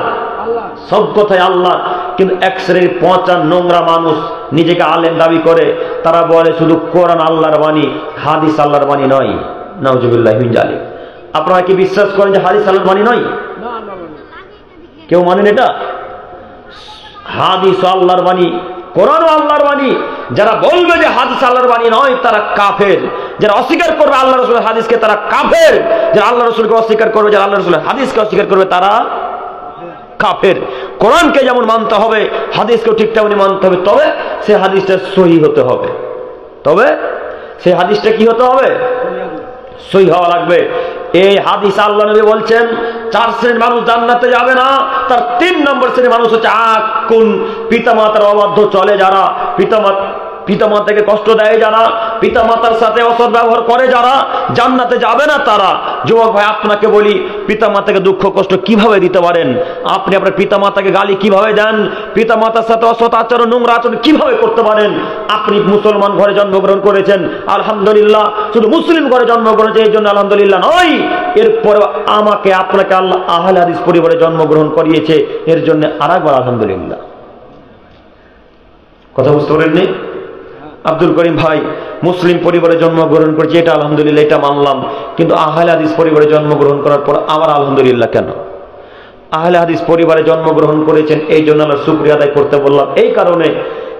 [SPEAKER 1] সব কথাই আল্লাহ। কিন্তু এক শ্রেণীর পচা নোংরা মানুষ নিজেকে আলেম দাবি করে, তারা বলে শুধু কোরআন আল্লাহর বাণী, হাদিস আল্লাহর বাণী নয়। নাউজুবিল্লাহি মিন যালিক। আপনারা কি বিশ্বাস করেন যে হাদিস আল্লাহর বাণী নয়? কেউ মানেন এটা? হাদিস আল্লাহর বাণী, কোরআন আল্লাহর বাণী। যারা বলবে যে হাদিস আল্লাহর বাণী নয় তারা কাফের। যারা অস্বীকার করবে আল্লাহ রাসূলের হাদিসকে তারা কাফের। যারা আল্লাহ রাসূলকে অস্বীকার করবে, যারা আল্লাহ রাসূলের হাদিসকে অস্বীকার করবে তারা কাফের। কোরআনকে যেমন মানতে হবে, হাদিসকেও ঠিক তেমনি মানতে হবে। তবে সে হাদিসটা সহিহ হতে হবে। তবে সেই হাদিসটা কি হতে হবে? সহিহ হওয়া লাগবে। এই হাদিস আল্লাহ নবী বলছেন 4 শ্রেণীর মানুষ জান্নাতে যাবে না। তার 3 নম্বর শ্রেণীর মানুষ হচ্ছে আকুন, পিতামাতার অবাধ্য চলে যারা, পিতামাতাকে কষ্ট দেয় যারা, পিতামাতার সাথে অসৎ ব্যবহার করে যারা, জান্নাতে যাবে না তারা। যুবক ভাই, আপনাকে বলি, পিতামাতাকে দুঃখ কষ্ট কিভাবে দিতে পারেন? আপনি আপনার পিতামাতাকে গালি কিভাবে দেন? পিতামাতার সাথে অসৎ আচরণ, নোংরা আচরণ কিভাবে করতে পারেন? আপনি মুসলমান ঘরে জন্মগ্রহণ করেছেন, আলহামদুলিল্লাহ। শুধু মুসলিম ঘরে জন্মগ্রহণ করেছে এই জন্য আলহামদুলিল্লাহ নয়, এরপরে আমাকে আপনাকে আল্লাহ আহলে হাদিস পরিবারে জন্মগ্রহণ করিয়েছে, এর জন্য আরেকবার আলহামদুলিল্লাহ। কথা বুঝতে পারেননি? আব্দুল করিম ভাই মুসলিম পরিবারে জন্মগ্রহণ করেছে, এটা আলহামদুলিল্লাহ, এটা মানলাম। কিন্তু আহলে হাদিস পরিবারে জন্মগ্রহণ করার পর আবার আলহামদুলিল্লাহ কেন? আহলে হাদিস পরিবারে জন্মগ্রহণ করেছেন এই জন্য আল্লাহর শুকরিয়া আদায় করতে বললাম। এই কারণে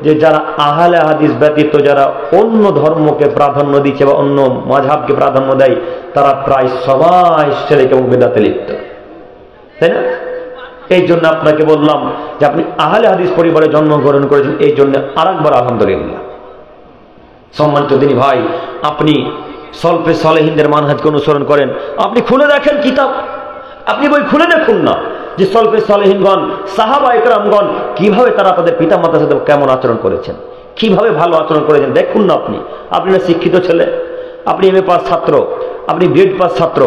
[SPEAKER 1] যে যারা আহলে হাদিস ব্যতীত যারা অন্য ধর্মকে প্রাধান্য দিচ্ছে বা অন্য মাযহাবকে প্রাধান্য দেয় তারা প্রায় সবাই শিরক এবং বিদআতে লিপ্ত, তাই না? এই জন্য আপনাকে বললাম যে আপনি আহলে হাদিস পরিবারে জন্মগ্রহণ করেছেন, এই জন্য আরেকবার আলহামদুলিল্লাহ। সম্মানিত দিনী ভাই, আপনি সলফে সালেহিনদের মানহাজকে অনুসরণ করেন, আপনি খুলে দেখেন কিতাব, আপনি বই খুলে দেখুন না যে সলফে সালেহিনগণ সাহাবা ইকরামগণ কিভাবে তারা তাদের পিতা মাতার সাথে কেমন আচরণ করেছেন, কিভাবে ভালো আচরণ করেছেন, দেখুন না। আপনি না শিক্ষিত ছেলে, আপনি এমএ পাস ছাত্র, আপনি বিএড পাস ছাত্র,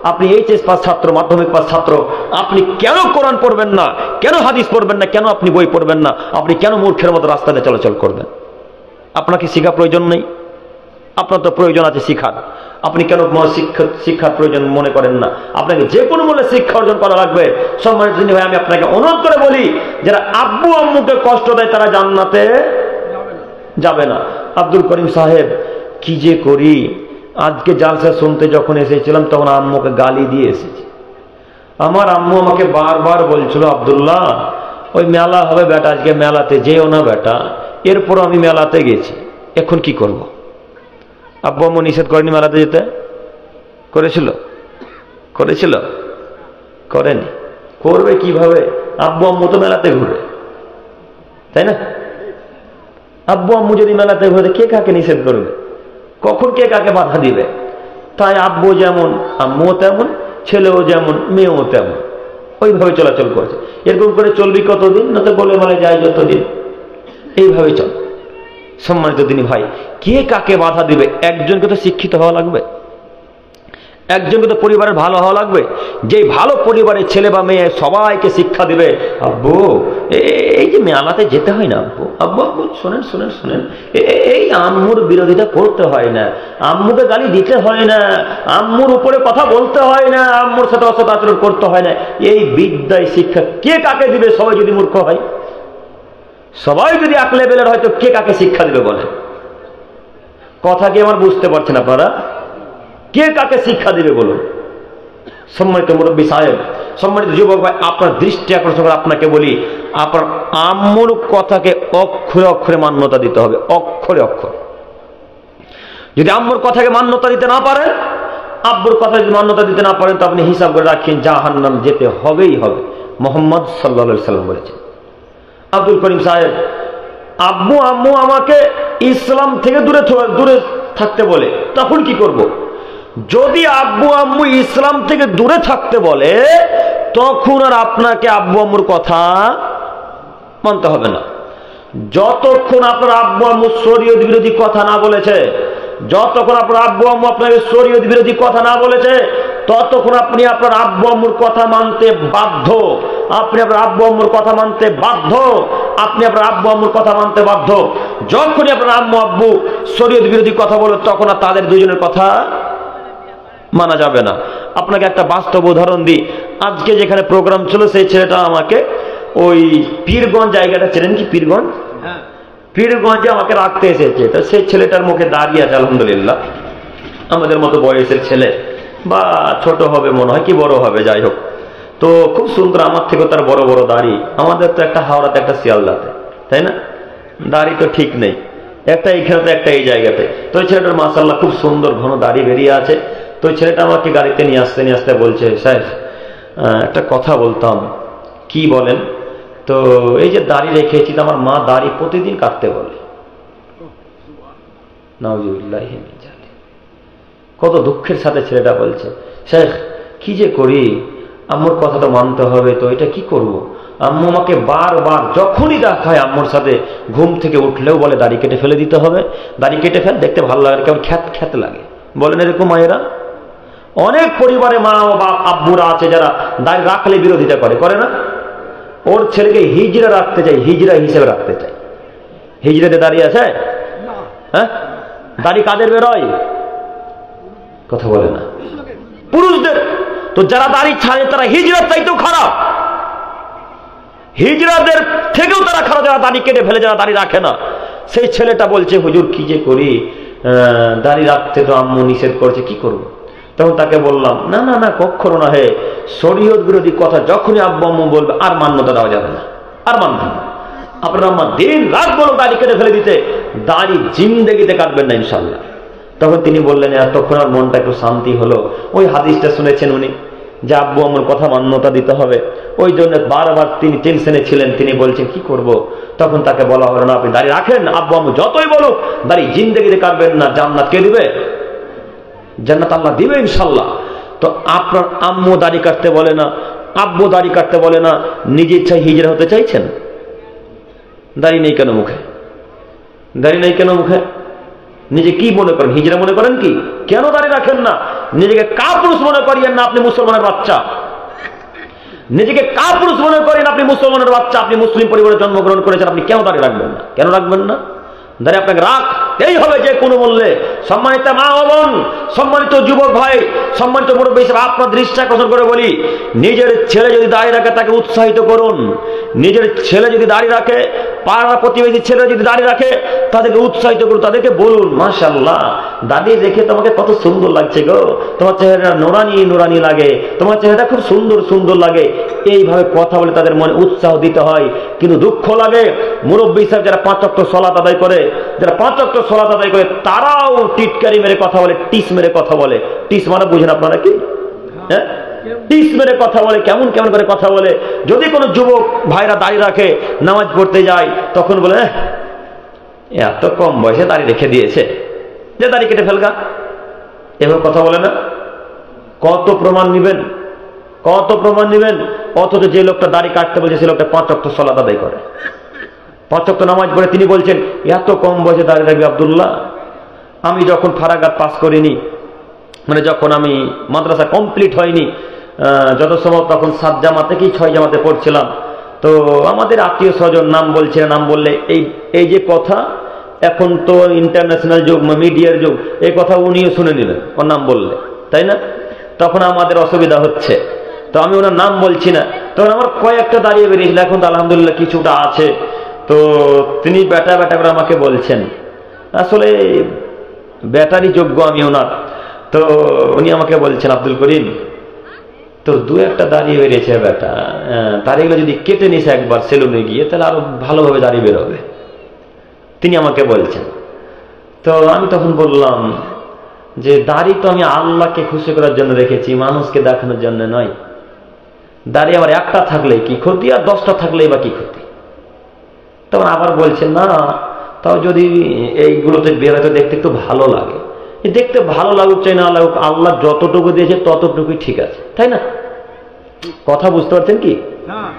[SPEAKER 1] আপনি এইচএস পাস ছাত্র, মাধ্যমিক পাস ছাত্র, আপনি কেন কোরআন পড়বেন না, কেন হাদিস পড়বেন না, কেন আপনি বই পড়বেন না, আপনি কেন মূর্খের মতো রাস্তাতে চলাচল করবেন? আপনাকে শিক্ষা প্রয়োজন নেই? আপনার তো প্রয়োজন আছে শিক্ষার, আপনি কেন শিক্ষার প্রয়োজন মনে করেন না? আপনাকে যে কোনো মূল্যে শিক্ষা অর্জন করা লাগবে। সম্মানিত দিনী ভাই, আমি আপনাকে অনুরোধ করে বলি, যারা আব্বু আম্মুকে কষ্ট দেয় তারা জান্নাতে যাবে না। আব্দুল করিম সাহেব, কি যে করি, আজকে জালসা শুনতে যখন এসেছিলাম তখন আম্মুকে গালি দিয়ে এসেছি। আমার আম্মু আমাকে বারবার বলছিল, আব্দুল্লাহ ওই মেলা হবে বেটা, আজকে মেলাতে যেও না বেটা। এরপর আমি মেলাতে গেছি, এখন কি করব? আব্বু আম্মু নিষেধ করেনি মেলাতে যেতে? করেছিল? করেনি। করবে কিভাবে? আব্বু আম্মু তো মেলাতে ঘুরে, তাই না? আব্বু আম্মু যদি মেলাতে ঘুরে, কে কাকে নিষেধ করবে? কখন কে কাকে বাধা দিবে? তাই আব্বু যেমন আম্মুও তেমন, ছেলেও যেমন মেয়েও তেমন, ওইভাবে চলাচল করছে। এরকম করে চলবি কতদিন? না তো বলে মানে যায় যতদিন, এইভাবে চল। সম্মানিত দিনী ভাই, কে কাকে বাধা দিবে? একজনকে তো শিক্ষিত হওয়া লাগবে, একজনকে তো পরিবারের ভালো হওয়া লাগবে। যে ভালো পরিবারের ছেলে বা মেয়ে সবাইকে শিক্ষা দিবে, আব্বু এই যে মেলাতে যেতে হয় না, আব্বু আব্বু আব্বু শোনেন শোনেন শোনেন, এই আম্মুর বিরোধিতা করতে হয় না, আম্মুকে গালি দিতে হয় না, আম্মুর উপরে কথা বলতে হয় না, আম্মুর সাথে অসৎ আচরণ করতে হয় না। এই বিদ্যায় শিক্ষা কে কাকে দিবে? সবাই যদি মূর্খ হয়, সবাই যদি এক লেভেলের হয়, তো কে কাকে শিক্ষা দিবে বলে? কথা কি আমার বুঝতে পারছেন আপনারা? কে কাকে শিক্ষা দিবে বলুন? সম্মানিত মুরব্বী সাহেব, সম্মানিত যুবক ভাই, আপনার দৃষ্টি আকর্ষণ করে আপনাকে বলি, আপনার আম্মুর কথাকে অক্ষরে অক্ষরে মান্যতা দিতে হবে, অক্ষরে অক্ষরে। যদি আম্মুর কথাকে মান্যতা দিতে না পারেন, আব্বুর কথা যদি মান্যতা দিতে না পারেন, তো আপনি হিসাব করে রাখেন জাহান্নাম যেতে হবেই হবে। মুহাম্মদ সাল্লাল্লাহু আলাইহি সাল্লাম বলেছেন। আব্দুল করিম সাহেব, আব্বু আম্মু আমাকে ইসলাম থেকে দূরে থাকতে বলে, তখন কি করব? যদি আব্বু আম্মু ইসলাম থেকে দূরে থাকতে বলে, তখন আর আপনাকে আব্বু আম্মুর কথা মানতে হবে না। যতক্ষণ আপনার আব্বু আম্মু শরীয়ত বিরোধী কথা না বলেছে, যতক্ষণ আপনার আব্বু আম্মু আপনাকে শরীয়ত বিরোধী কথা না বলেছে, ততক্ষণ আপনি আপনার আব্বু আম্মুর কথা মানতে বাধ্য। আপনি আপনার আব্বু আম্মুর কথা মানতে বাধ্য, আপনি আপনার আব্বু আম্মুর কথা মানতে বাধ্য। যখনই আপনার আম্মু আব্বু শরীয়ত বিরোধী কথা বলে, তখন আর তাদের দুজনের কথা মানা যাবে না। আপনাকে একটা বাস্তব উদাহরণ দিই। আজকে যেখানে প্রোগ্রাম ছিল, সেই ছেলেটা আমাকে ওই পীরগঞ্জ জায়গাটা চেনেন কি? পীরগঞ্জ, পীরগঞ্জে আমাকে রাখতে এসেছে। তো সেই ছেলেটার মুখে দাঁড়িয়ে আছে আলহামদুলিল্লাহ, আমাদের মতো বয়সের ছেলে, বা ছোট হবে মনে হয়, কি বড় হবে, যাই হোক। তো খুব সুন্দর, আমার থেকেও তার বড় বড় দাড়ি। আমাদের তো একটা হাওড়াতে, একটা শিয়ালদাতে, তাই না? দাড়ি তো ঠিক নেই, একটা এইখানে তো একটা এই জায়গাতে। তো ওই ছেলেটার মাশাআল্লাহ খুব সুন্দর ঘন দাড়ি বেরিয়ে আছে। তো ওই ছেলেটা আমাকে গাড়িতে নিয়ে আসতে বলছে, সাহেব একটা কথা বলতাম। কি বলেন? তো এই যে দাড়ি রেখেছি, তো আমার মা দাড়ি প্রতিদিন কাটতে বলে। নাউজুবিল্লাহ। কত দুঃখের সাথে ছেলেটা বলছে, শেখ কি যে করি, আম্মুর কথা তো মানতে হবে, তো এটা কি করব? আম্মু আমাকে বারবার যখনই দেখায়, আম্মুর সাথে ঘুম থেকে উঠলেও বলে দাড়ি কেটে ফেলে দিতে হবে, দাড়ি কেটে ফেল, দেখতে ভালো লাগে, কেমন খ্যাত খ্যাত লাগে। বলেন এরকম মায়েরা? অনেক পরিবারে মা বা আব্বুরা আছে যারা দাড়ি রাখলে বিরোধিতা করে না? ওর ছেলেকে হিজড়া রাখতে চাই, হিজড়া হিসেবে রাখতে চাই। হিজড়াতে দাঁড়িয়ে আছে? হ্যাঁ, দাড়ি কাদের বেরোয়? কথা বলে না, পুরুষদের। তো যারা দাড়ি ছাড়ে তারা হিজড়ার চাইতেও খারাপ, হিজড়াদের থেকেও তারা খারাপ, যারা দাড়ি কেটে ফেলে, যারা দাড়ি রাখে না। সেই ছেলেটা বলছে, হুজুর কি যে করি, দাড়ি রাখতে তো আম্মু নিষেধ করছে, কি করবো? তখন তাকে বললাম, না না না, কখনো না, হে শরীয়ত বিরোধী কথা যখনই আব্বু আম্মু বলবে, আর মান্যতা দেওয়া যাবে না, আর মানবে না। আপনার আম্মা দিন রাত বলো দাড়ি কেটে ফেলে দিতে, দাড়ি জিন্দেগিতে কাটবেন না ইনশাল্লাহ। তখন তিনি বললেন, তখন আর মনটা একটু শান্তি হলো। ওই হাদিসটা শুনেছেন উনি যে আব্বু আম্মুর কথা মান্যতা দিতে হবে, ওই জন্য বারবার তিনি টেনশনে ছিলেন। তিনি বলছেন কি করব? তখন তাকে বলা হলো না, আপনি দাড়ি রাখেন, আব্বু আম্মু যতই বলুক দাড়ি জিন্দেগিতে কাটবেন না, জান্নাত কে দিবে? জান্নাত আল্লাহ দিবে ইনশাল্লাহ। তো আপনার আম্মু দাড়ি কাটতে বলে না, আব্বু দাড়ি কাটতে বলে না, নিজে ইচ্ছায় হিজড়া হতে চাইছেন? দাড়ি নেই কেন মুখে? দাড়ি নেই কেন মুখে? নিজে কি মনে করেন? হিজড়া মনে করেন কি? কেন দাড়ি রাখেন না? নিজেকে কাপুরুষ মনে করিয়েন না, আপনি মুসলমানের বাচ্চা। নিজেকে কাপুরুষ মনে করেন, আপনি মুসলমানের বাচ্চা, আপনি মুসলিম পরিবারে জন্মগ্রহণ করেছেন, আপনি কেন দাড়ি রাখবেন না? কেন রাখবেন না? দাড়ি আপনাকে রাখতেই হবে যে কোনো মূল্যে। সম্মানিত মা ও বোন, সম্মানিত যুবক ভাই, সম্মানিত মুরব্বী হিসেবে আপনার দৃষ্টি আকর্ষণ করে বলি, নিজের ছেলে যদি দাড়ি রাখে তাকে উৎসাহিত করুন। নিজের ছেলে যদি দাড়ি রাখে, পাড়া প্রতিবেশী ছেলে যদি দাড়ি রাখে, তাদেরকে উৎসাহিত করুন, তাদেরকে বলুন মাশাআল্লাহ দাড়ি রেখে তোমাকে কত সুন্দর লাগছে গো, তোমার চেহারা নোরানি নোরানি লাগে, তোমার চেহারা খুব সুন্দর সুন্দর লাগে। এইভাবে কথা বলে তাদের মনে উৎসাহ দিতে হয়। কিন্তু দুঃখ লাগে মুরব্বী হিসাবে যারা 5 ওয়াক্ত সালাত আদায় করে, যারা 5 ওয়াক্ত সালাত আদায় করে, তারাও টিটকারি মেরে কথা বলে, টিস মেরে কথা বলে। টিস মানে বুঝেন আপনারা কি? হ্যাঁ, টিস মেরে কথা বলে, কেমন কেমন করে কথা বলে। যদি কোনো যুবক ভাইরা দাড়ি রাখে, নামাজ পড়তে যায়, তখন বলে এত কম বয়সে দাড়ি রেখে দিয়েছে, যে দাড়ি কেটে ফেলগা, এভাবে কথা বলে না? কত প্রমাণ নিবেন? কত প্রমাণ নিবেন? অথচ যে লোকটা দাড়ি কাটতে বলছে সে লোকটা 5 ওয়াক্ত সালাত আদায় করে, 5 ওয়াক্ত নামাজ পড়ে। তিনি বলছেন এত কম বয়সে দাড়ি রাখবে? আব্দুল্লাহ, আমি যখন ফারাগাত পাস করিনি, মানে যখন আমি মাদ্রাসা কমপ্লিট হয়নি, যত সময় তখন 7 জামাতে কি 6 জামাতে পড়ছিলাম, তো আমাদের আত্মীয় স্বজন নাম বলছে, নাম বললে এই যে কথা, এখন তো ইন্টারন্যাশনাল যুগ, মিডিয়ার যুগ, এই কথা উনিও শুনে নিলেন ওর নাম বললে, তাই না? তখন আমাদের অসুবিধা হচ্ছে, তো আমি ওনার নাম বলছি না। তখন আমার কয়েকটা দাঁড়িয়ে বেরিয়েছিল, এখন তো আলহামদুলিল্লাহ কিছুটা আছে। তো তিনি বেটা বেটা করে আমাকে বলছেন, আসলে ব্যাটারি যোগ্য আমি ওনার। তো উনি আমাকে বলছেন, আব্দুল করিম তোর 2-1টা দাঁড়িয়ে বেরিয়েছে বেটা, দাড়িগুলো যদি কেটে নিস একবার সেলুনে গিয়ে, তাহলে আরো ভালোভাবে দাড়ি বেরোবে। তিনি আমাকে বলছেন। তো আমি তখন বললাম যে দাড়ি তো আমি আল্লাহকে খুশি করার জন্য রেখেছি, মানুষকে দেখানোর জন্য নয়। দাড়ি আমার একটা থাকলে কি ক্ষতি, আর 10টা থাকলেই বা কি ক্ষতি? তখন আবার বলছেন না, তাও যদি এইগুলোতে বেরোতে দেখতে একটু ভালো লাগে, দেখতে ভালো লাগুক চাই না লাগুক, আল্লাহ যতটুকু দিয়েছে ততটুকুই ঠিক আছে, তাই না? কথা বুঝতে পারছেন কি?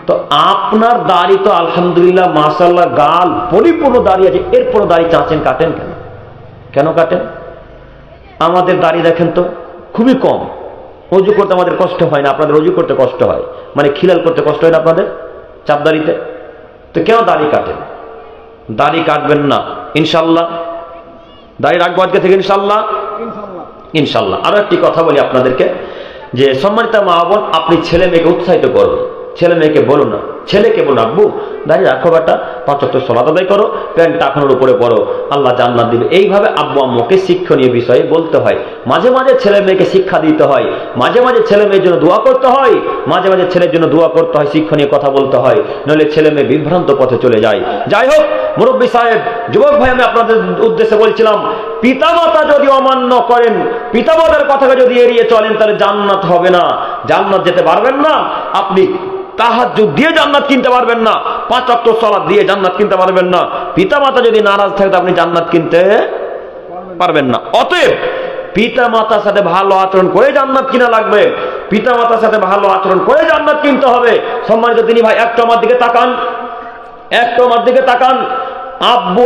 [SPEAKER 1] তো আপনার দাড়ি তো আলহামদুলিল্লাহ মাশাআল্লাহ গাল পরিপূর্ণ দাড়ি আছে, এরপর দাড়ি চাচ্ছেন, কাটেন কেন? কেন কাটেন? আমাদের দাড়ি দেখেন তো খুবই কম, অজু করতে আমাদের কষ্ট হয় না, আপনাদের অজু করতে কষ্ট হয়, মানে খিলাল করতে কষ্ট হয় না আপনাদের চাপ দাড়িতে। তো কেন দাড়ি কাটেন? দাড়ি কাটবেন না ইনশাল্লাহ, দাড়ি রাখবো আজকে থেকে ইনশাল্লাহ। ইনশাল্লাহ। আরো একটি কথা বলি আপনাদেরকে, যে সম্মানিত মা বোন, আপনি ছেলে মেয়েকে উৎসাহিত করুন, ছেলে মেয়েকে বলুন না, ছেলেকে বলুন আব্বু দাঁড়িয়ে রাখো বেটা, 5 ওয়াক্ত সালাত আদায় করো, প্যান্ট টাকানোর উপরে পড়ো, আল্লাহ জান্নাত দিবে। এইভাবে আব্বু আম্মুকে শিক্ষণীয় বিষয়ে বলতে হয়। মাঝে মাঝে ছেলে মেয়েকে শিক্ষা দিতে হয়, মাঝে মাঝে ছেলে মেয়ের জন্য দোয়া করতে হয়, মাঝে মাঝে ছেলের জন্য দোয়া করতে হয়, শিক্ষণীয় কথা বলতে হয়, নইলে ছেলে মেয়ে বিভ্রান্ত পথে চলে যায়। যাই হোক মুরব্বী সাহেব, যুবক ভাই, আমি আপনাদের উদ্দেশ্যে বলছিলাম, পিতামাতা যদি অমান্য করেন, পিতামাতার কথাকে যদি এড়িয়ে চলেন, তাহলে জান্নাত হবে না, জান্নাত যেতে পারবেন না। আপনি তাহাজ্জুদ দিয়ে জান্নাত কিনতে পারবেন না, 5 ওয়াক্ত সালাত দিয়ে জান্নাত কিনতে পারবেন না। পিতামাতা যদি নারাজ থাকে, আপনি জান্নাত কিনতে পারবেন না। অতএব পিতামাতার সাথে ভালো আচরণ করে জান্নাত কিনা লাগবে, পিতামাতার সাথে ভালো আচরণ করে জান্নাত কিনতে হবে। সম্মানিত দিনী ভাই, একটু আমার দিকে তাকান, একটু আমার দিকে তাকান। আব্বু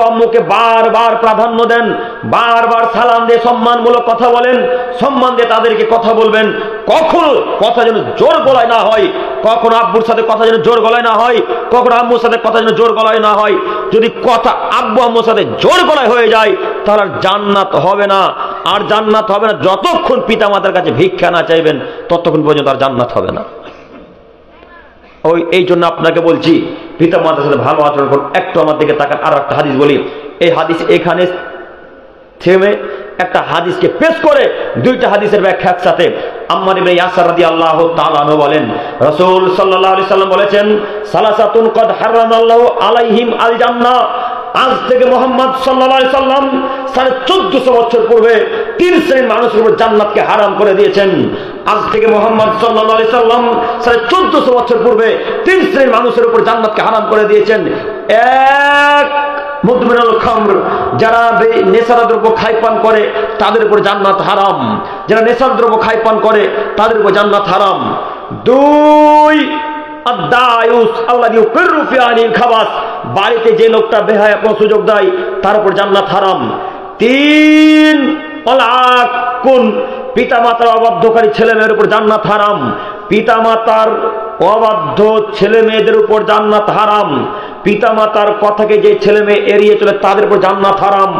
[SPEAKER 1] আম্মুকে বারবার প্রাধান্য দেন, বারবার সালাম দিয়ে সম্মানমূলক কথা বলেন, সম্মান দিয়ে তাদেরকে কথা বলবেন। কখনো কথা যেন জোর গলায় না হয়, কখনো আব্বুর সাথে কথা যেন জোর গলায় না হয়, কখনো আম্মুর সাথে কথা যেন জোর গলায় না হয়। যদি কথা আব্বু আম্মুর সাথে জোর গলায় হয়ে যায়, তাহলে জান্নাত হবে না। আর জান্নাত হবে না যতক্ষণ পিতামাতার কাছে ভিক্ষা না চাইবেন, ততক্ষণ পর্যন্ত আর জান্নাত হবে না। এই জন্য আপনাকে বলছি, পিতা মাতার সাথে ভালো আচরণ করুন। একটু আমার দিকে তাকান, আর একটা হাদিস বলি। এই হাদিস এখানে থেমে একটা হাদিসকে পেশ করে দুইটা হাদিসের ব্যাখ্যা একসাথে। আম্মার ইবনে ইয়াসার রাদিয়াল্লাহু তাআলা আনহু বলেন, রাসূল সাল্লাল্লাহু আলাইহি সাল্লাম বলেছেন, সালাসাতুন কদ হারামাল্লাহু আলাইহিম আল জান্নাহ। আজ থেকে মুহাম্মদ সাল্লাল্লাহু আলাইহি সাল্লাম 1450 বছর পূর্বে 3 শ্রেণীর মানুষের উপর জান্নাতকে হারাম করে দিয়েছেন। আজ থেকে মুহাম্মদ সাল্লাল্লাহু আলাইহি সাল্লাম 1450 বছর পূর্বে 3 শ্রেণীর মানুষের উপর জান্নাতকে হারাম করে দিয়েছেন। এক, মুদমিনুল খামর, যারা নেশার দ্রব্য খায় পান করে তাদের উপর জান্নাত হারাম। যারা নেশার দ্রব্য খায় পান করে তাদের উপর জান্নাত হারাম। দুই, আদ-দায়ুস আল্লাযী ইউকিরু ফি আনিল খাবাস, বাড়িতে যে লোকটা বেহায়াপনা সুযোগ দেয় তার উপর জান্নাত হারাম। তিন, আল-আকুন, পিতামাতার অবাধ্যকারী ছেলে মেয়ের উপর জান্নাত হারাম। পিতামাতার অবাধ্য ছেলে মেয়েদের উপর জান্নাত হারাম। পিতামাতার কথাকে যে ছেলে মেয়ে এড়িয়ে চলে তাদের উপর জান্নাত হারাম।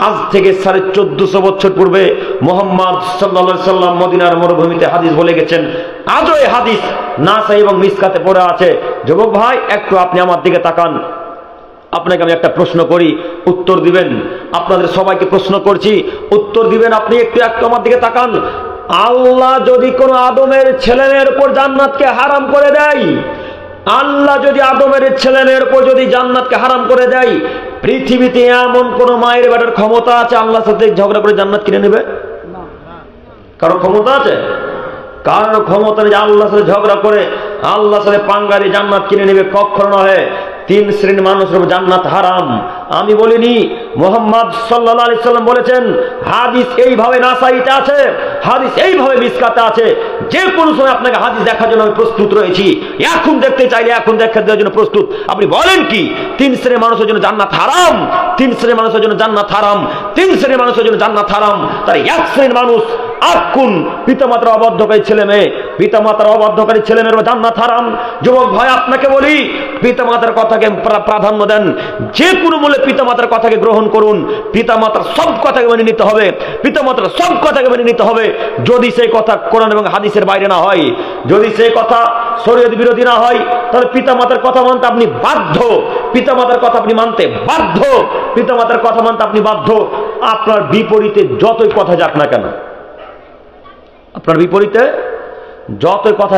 [SPEAKER 1] আজ থেকে 1450 বছর পূর্বে মুহাম্মদ সাল্লাল্লাহু আলাইহি সাল্লাম মদিনার মরুভূমিতে হাদিস বলে গেছেন। আজও এই হাদিস নাসাই এবং মিসকাতে পড়ে আছে। যুবক ভাই, একটু আপনি আমার দিকে তাকান। আপনাকে আমি একটা প্রশ্ন করি, উত্তর দিবেন। আপনাদের সবাইকে প্রশ্ন করছি, উত্তর দিবেন আপনি। একটু আমার দিকে তাকান। আল্লাহ যদি কোনো আদমের ছেলেমেয়ের উপর জান্নাতকে হারাম করে দেয়, আল্লাহ যদি আদমের ছেলেমেয়ের উপর যদি জান্নাতকে হারাম করে দেয়, পৃথিবীতে এমন কোন মায়ের বেটার ক্ষমতা আছে আল্লাহর সাথে ঝগড়া করে জান্নাত কিনে নেবে? কারো ক্ষমতা আছে? কারো ক্ষমতা নেই আল্লাহর সাথে ঝগড়া করে আল্লাহর সাথে পাঙ্গারি জান্নাত কিনে নেবে। কখনো নয়। 3 শ্রেণীর মানুষের জান্নাত হারাম। আমি বলিনি, মুহাম্মদ সাল্লাল্লাহু আলাইহি সাল্লাম বলেছেন। হাদিস এইভাবে নাসাইতে আছে, হাদিস এইভাবে মিসকাতে আছে। যে কোনো সময় আপনাকে হাদিস দেখার জন্য আমি প্রস্তুত রয়েছি। এখন দেখতে চাইলে এখন দেখার জন্য প্রস্তুত। আপনি বলেন কি 3 শ্রেণীর মানুষের জন্য জান্নাত হারাম? 3 শ্রেণীর মানুষের জন্য জান্নাত হারাম। 3 শ্রেণীর মানুষের জন্য জান্নাত হারাম। তার 1 শ্রেণীর মানুষ আকুন, পিতামাতার অবাধ্যকারী ছেলে মেয়ে, পিতামাতার অবাধ্যকারী ছেলে মেয়ের জান্নাত হারাম। যুবক ভাই, আপনাকে বলি, পিতামাতার কথাকে প্রাধান্য দেন। যে কোনো মূল্যে পিতামাতার কথাকে গ্রহণ করুন। পিতামাতার সব কথাকে মেনে নিতে হবে। পিতামাতার সব কথাকে মেনে নিতে হবে। যদি সেই কথা কোরআন এবং হাদিসের বাইরে না হয়, যদি সেই কথা শরীয়ত বিরোধী না হয়, তাহলে পিতামাতার কথা মানতে আপনি বাধ্য। পিতামাতার কথা আপনি মানতে বাধ্য। পিতামাতার কথা মানতে আপনি বাধ্য। আপনার বিপরীতে যতই কথা যাক না কেন, আপনার বিপরীতে যতই কথা